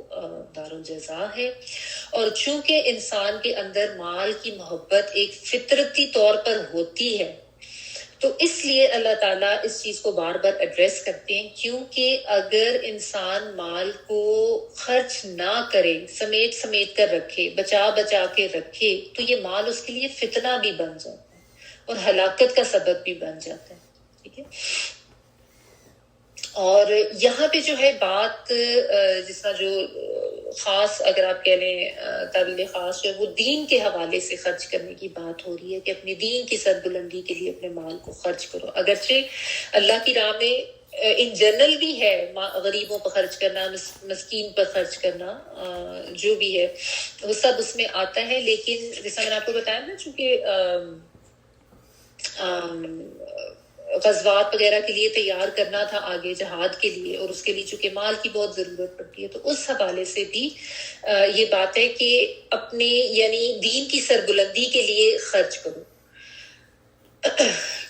دارالجزا ہے. اور چونکہ انسان کے اندر مال کی محبت ایک فطرتی طور پر ہوتی ہے, تو اس لیے اللہ تعالیٰ اس چیز کو بار بار ایڈریس کرتے ہیں, کیونکہ اگر انسان مال کو خرچ نہ کرے, سمیٹ کر رکھے, بچا کے رکھے, تو یہ مال اس کے لیے فتنہ بھی بن جاتا ہے اور ہلاکت کا سبب بھی بن جاتا ہے. ٹھیک ہے, اور یہاں پہ جو ہے بات جس طرح جو خاص اگر آپ کہہ لیں تعبیر خاص جو ہے وہ دین کے حوالے سے خرچ کرنے کی بات ہو رہی ہے کہ اپنے دین کی سربلندی کے لیے اپنے مال کو خرچ کرو. اگرچہ اللہ کی راہ میں ان جنرل بھی ہے غریبوں پر خرچ کرنا, مسکین پر خرچ کرنا, جو بھی ہے وہ سب اس میں آتا ہے. لیکن جیسا میں نے آپ کو بتایا نا, چونکہ غزوات وغیرہ کے لیے تیار کرنا تھا آگے جہاد کے لیے, اور اس کے لیے چونکہ مال کی بہت ضرورت پڑتی ہے, تو اس حوالے سے بھی یہ بات ہے کہ اپنے یعنی دین کی سربلندی کے لیے خرچ کرو.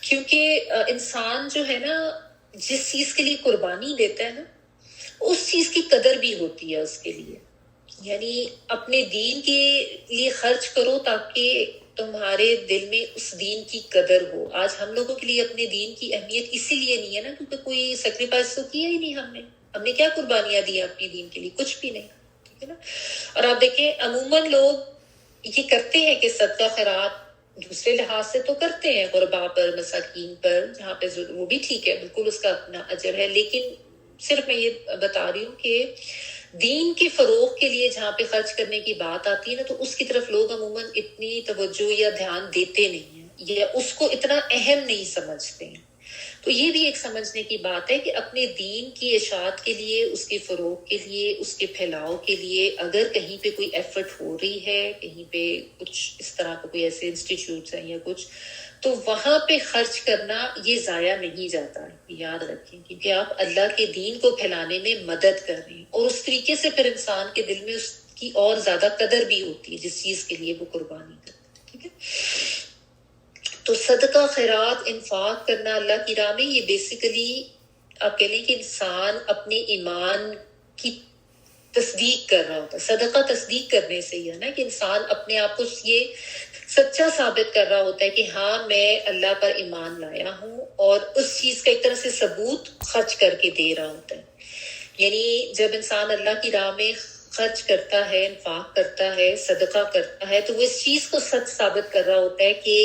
کیونکہ انسان جو ہے نا جس چیز کے لیے قربانی دیتا ہے نا, اس چیز کی قدر بھی ہوتی ہے اس کے لیے. یعنی اپنے دین کے لیے خرچ کرو تاکہ تمہارے دل میں اس دین کی قدر ہو. آج ہم لوگوں کے لیے اپنے دین کی اہمیت اسی لیے نہیں ہے نا کیونکہ کوئی سیکریفائس تو کیا ہی نہیں ہم نے کیا قربانیاں دی اپنے دین کے لیے, کچھ بھی نہیں. ٹھیک ہے نا. اور آپ دیکھیں عموماً لوگ یہ کرتے ہیں کہ صدقہ خیرات دوسرے لحاظ سے تو کرتے ہیں, غربا پر, مساکین پر, جہاں پہ وہ بھی ٹھیک ہے, بالکل اس کا اپنا اجر ہے. لیکن صرف میں یہ بتا رہی ہوں کہ دین کے فروغ کے لیے جہاں پہ خرچ کرنے کی بات آتی ہے نا, تو اس کی طرف لوگ عموماً اتنی توجہ یا دھیان دیتے نہیں ہیں, یا اس کو اتنا اہم نہیں سمجھتے ہیں. تو یہ بھی ایک سمجھنے کی بات ہے کہ اپنے دین کی اشاعت کے لیے, اس کے فروغ کے لیے, اس کے پھیلاؤ کے لیے اگر کہیں پہ کوئی ایفرٹ ہو رہی ہے, کہیں پہ کچھ اس طرح کا کوئی ایسے انسٹیٹیوٹس ہیں یا کچھ, تو وہاں پہ خرچ کرنا یہ ضائع نہیں جاتا ہے. یاد رکھیں, کیونکہ آپ اللہ کے دین کو پھیلانے میں مدد کر رہے ہیں, اور اس طریقے سے پھر انسان کے دل میں اس کی اور زیادہ قدر بھی ہوتی ہے جس چیز کے لیے وہ قربانی کرتا ہے. ٹھیک ہے, تو صدقہ خیرات انفاق کرنا اللہ کی راہ میں, یہ بیسیکلی آپ کہہ لیں کہ انسان اپنے ایمان کی تصدیق کر رہا ہوتا ہے. صدقہ تصدیق کرنے سے ہی ہے نا کہ انسان اپنے آپ کو یہ سچا ثابت کر رہا ہوتا ہے کہ ہاں میں اللہ پر ایمان لایا ہوں, اور اس چیز کا ایک طرح سے ثبوت خرچ کر کے دے رہا ہوتا ہے. یعنی جب انسان اللہ کی راہ میں خرچ کرتا ہے, انفاق کرتا ہے, صدقہ کرتا ہے, تو وہ اس چیز کو سچ ثابت کر رہا ہوتا ہے کہ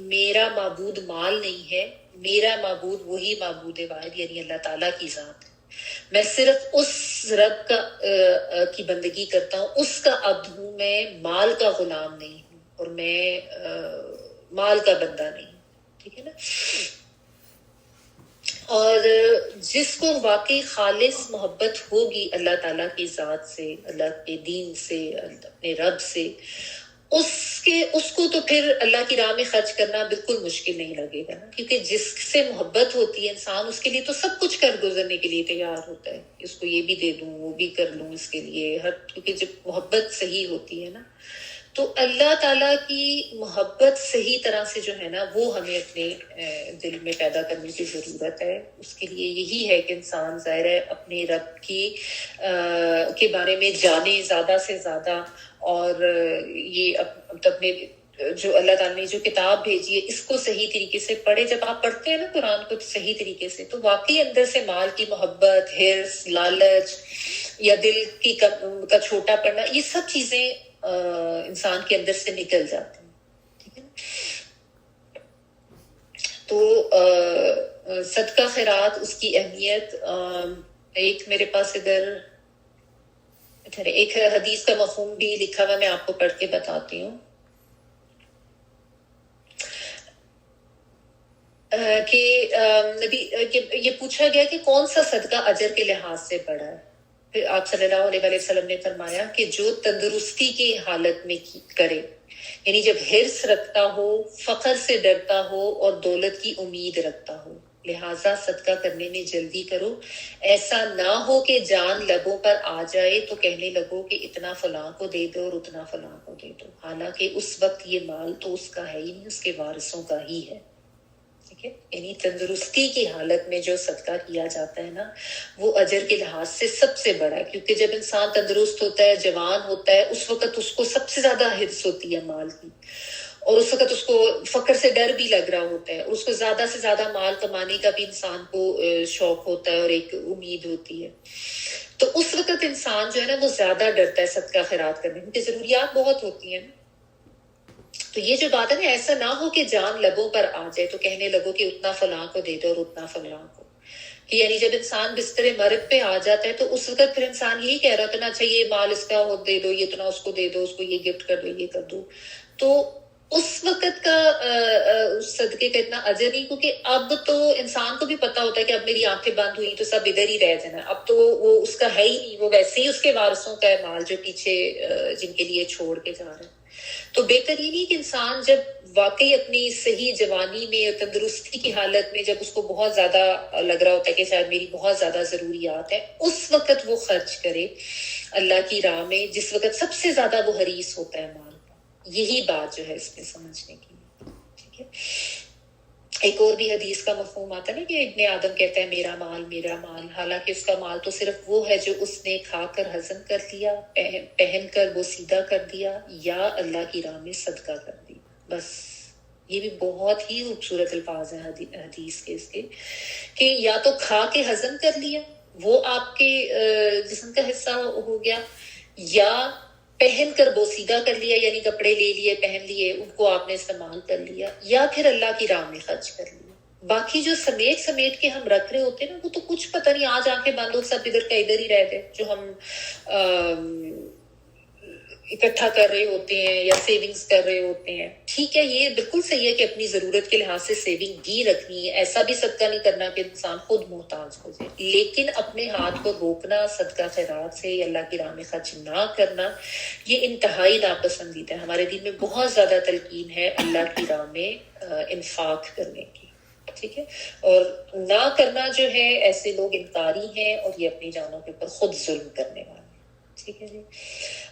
میرا معبود مال نہیں ہے, میرا معبود وہی معبود واحد یعنی اللہ تعالیٰ کی ذات ہے. میں صرف اس رب کی بندگی کرتا ہوں, اس کا عبد ہوں, میں مال کا غلام نہیں ہوں, اور میں مال کا بندہ نہیں ہوں. ٹھیک ہے نا. اور جس کو واقعی خالص محبت ہوگی اللہ تعالیٰ کی ذات سے, اللہ کے دین سے, اپنے رب سے, اس کو تو پھر اللہ کی راہ میں خرچ کرنا بالکل مشکل نہیں لگے گا نا، کیونکہ جس سے محبت ہوتی ہے انسان اس کے لیے تو سب کچھ کر گزرنے کے لیے تیار ہوتا ہے، اس کو یہ بھی دے دوں وہ بھی کر لوں اس کے لیے کیونکہ جب محبت صحیح ہوتی ہے نا، تو اللہ تعالیٰ کی محبت صحیح طرح سے جو ہے نا وہ ہمیں اپنے دل میں پیدا کرنے کی ضرورت ہے۔ اس کے لیے یہی ہے کہ انسان ظاہر ہے اپنے رب کے بارے میں جانے زیادہ سے زیادہ، اور یہ اپنے جو اللہ تعالیٰ نے جو کتاب بھیجی ہے اس کو صحیح طریقے سے پڑھے۔ جب آپ پڑھتے ہیں نا قرآن کو صحیح طریقے سے تو واقعی اندر سے مال کی محبت، حرص، لالچ یا دل کا چھوٹا پڑنا، یہ سب چیزیں انسان کے اندر سے نکل جاتے ہیں، ٹھیک ہے۔ تو صدقہ خیرات، اس کی اہمیت، ایک میرے پاس ادھر ایک حدیث کا مفہوم بھی لکھا ہوا، میں آپ کو پڑھ کے بتاتی ہوں کہ نبی یہ پوچھا گیا کہ کون سا صدقہ اجر کے لحاظ سے بڑا ہے، پھر آپ صلی اللہ علیہ وسلم نے فرمایا کہ جو تندرستی کی حالت میں کرے، یعنی جب حرص رکھتا ہو، فقر سے ڈرتا ہو اور دولت کی امید رکھتا ہو، لہٰذا صدقہ کرنے میں جلدی کرو، ایسا نہ ہو کہ جان لبوں پر آ جائے تو کہنے لگو کہ اتنا فلاں کو دے دو اور اتنا فلاں کو دے دو، حالانکہ اس وقت یہ مال تو اس کا ہے ہی نہیں، اس کے وارثوں کا ہی ہے۔ یعنی تندرستی کی حالت میں جو صدقہ کیا جاتا ہے نا وہ اجر کے لحاظ سے سب سے بڑا ہے، کیونکہ جب انسان تندرست ہوتا ہے، جوان ہوتا ہے، اس وقت اس کو سب سے زیادہ حرص ہوتی ہے مال کی، اور اس وقت اس کو فقر سے ڈر بھی لگ رہا ہوتا ہے، اور اس کو زیادہ سے زیادہ مال کمانے کا بھی انسان کو شوق ہوتا ہے اور ایک امید ہوتی ہے۔ تو اس وقت انسان جو ہے نا وہ زیادہ ڈرتا ہے صدقہ خیرات کرنے میں، کیونکہ ضروریات بہت ہوتی ہیں۔ تو یہ جو بات ہے نا، ایسا نہ ہو کہ جان لبوں پر آ جائے تو کہنے لگو کہ اتنا فلاں کو دے دو اور اتنا فلاں کو، کہ یعنی جب انسان بستر مرگ پہ آ جاتا ہے تو اس وقت پھر انسان یہی کہہ رہا ہوتا ہے نا، اچھا یہ مال اس کا دے دو، یہ اتنا اس کو دے دو، اس کو یہ گفٹ کر دو، یہ کر دو۔ تو اس وقت کا صدقے کا اتنا اجر نہیں، کیونکہ اب تو انسان کو بھی پتا ہوتا ہے کہ اب میری آنکھیں بند ہوئی تو سب ادھر ہی رہ جانا، اب تو وہ اس کا ہے ہی نہیں، وہ ویسے ہی اس کے وارثوں کا ہے مال جو پیچھے جن کے لیے چھوڑ کے جا رہے ہیں۔ تو بہتر یہ نہیں کہ انسان جب واقعی اپنی صحیح جوانی میں، تندرستی کی حالت میں، جب اس کو بہت زیادہ لگ رہا ہوتا ہے کہ شاید میری بہت زیادہ ضروریات ہیں، اس وقت وہ خرچ کرے اللہ کی راہ میں، جس وقت سب سے زیادہ وہ حریص ہوتا ہے مال کا۔ یہی بات جو ہے اس میں سمجھنے کی، ٹھیک ہے۔ ایک اور بھی حدیث کا مفہوم آتا ہے نا کہ ابن آدم کہتا ہے میرا مال میرا مال، حالانکہ اس کا مال تو صرف وہ ہے جو اس نے کھا کر ہضم کر لیا، پہن کر وہ سیدھا کر دیا، یا اللہ کی راہ میں صدقہ کر دی، بس۔ یہ بھی بہت ہی خوبصورت الفاظ ہیں حدیث کے اس کے، کہ یا تو کھا کے ہضم کر لیا، وہ آپ کے جسم کا حصہ ہو گیا، یا پہن کر بوسیدہ کر لیا، یعنی کپڑے لے لیے، پہن لیے، ان کو آپ نے استعمال کر لیا، یا پھر اللہ کی راہ میں خرچ کر لیا۔ باقی جو سمیٹ کے ہم رکھ رہے ہوتے ہیں نا، وہ تو کچھ پتہ نہیں، آج آنکھیں بند ہو سب ادھر کا ادھر ہی رہ گئے، جو ہم اکٹھا کر رہے ہوتے ہیں یا سیونگز کر رہے ہوتے ہیں۔ ٹھیک ہے، یہ بالکل صحیح ہے کہ اپنی ضرورت کے لحاظ سے سیونگ بھی رکھنی ہے، ایسا بھی صدقہ نہیں کرنا کہ انسان خود محتاج ہو جائے، لیکن اپنے ہاتھ کو روکنا صدقہ خیرات سے یا اللہ کی راہ میں خرچ نہ کرنا، یہ انتہائی ناپسندیدہ ہے۔ ہمارے دین میں بہت زیادہ تلقین ہے اللہ کی راہ میں انفاق کرنے کی، ٹھیک ہے، اور نہ کرنا جو ہے ایسے لوگ انکاری ہیں اور یہ اپنی جانوں کے اوپر خود ظلم کرنے والے، ٹھیک ہے جی۔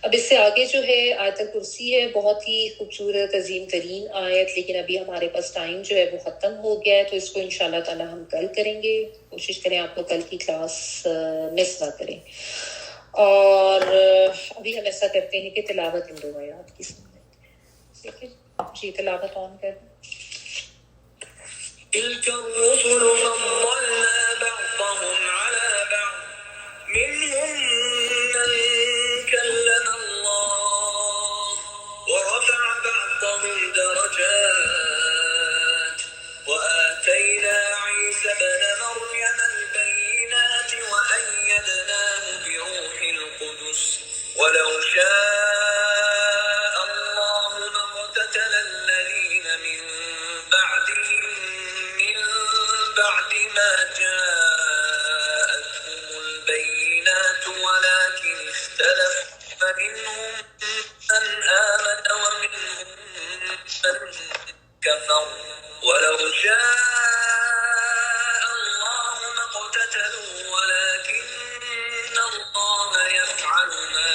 اب اس سے آگے جو ہے آیت الکرسی ہے، بہت ہی خوبصورت عظیم ترین آیت، لیکن ابھی ہمارے پاس ٹائم جو ہے وہ ختم ہو گیا ہے، تو اس کو انشاءاللہ تعالی ہم کل کریں گے۔ کوشش کریں آپ کو کل کی کلاس مس نہ کریں، اور ابھی ہم ایسا کرتے ہیں کہ تلاوت ان دو آیات کی سن لیتے ہیں، ٹھیک ہے جی۔ تلاوت آن کر دیں۔ تلك الرسل فضلنا بعضهم على بعض منهم من كلم الله ورفع بعضهم درجات وآتينا عيسى ابن مريم البينات وأيدناه بروح القدس ولو شاء الله ما اقتتل الذين من بعدهم من بعد ما جاءتهم البينات ولكن اختلفوا فمنهم من آمن ومنهم كفر ولو شاء الله ما اقتتلوا ولكن الله يفعل ما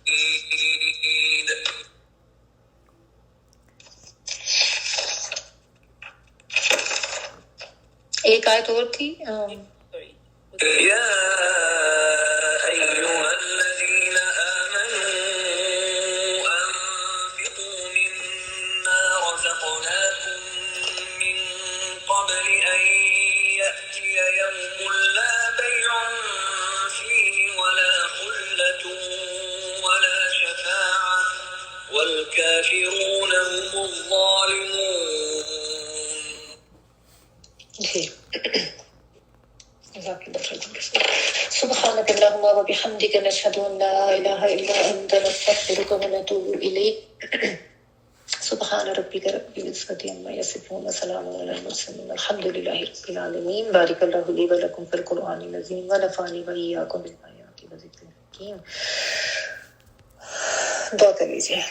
يريد. ایک آیت اور تھی یا ایھا الذین آمنوا انفقوا مما رزقناکم من قبل ان یأتی یوم لا بیع فیہ ولا خلة ولا شفاعة والکافرون هم الظالمون. جی سبحانك اللهم وبحمدك نشهد ان لا اله الا انت نستغفرك ونتوب اليك. سبحان ربك رب العزة عما يصفون وسلام على المرسلين الحمد لله رب العالمين. بارك الله لي ولكم في القرآن العظيم ونفعني وإياكم بالآيات والذكر الحكيم. دعا کر لیجیے.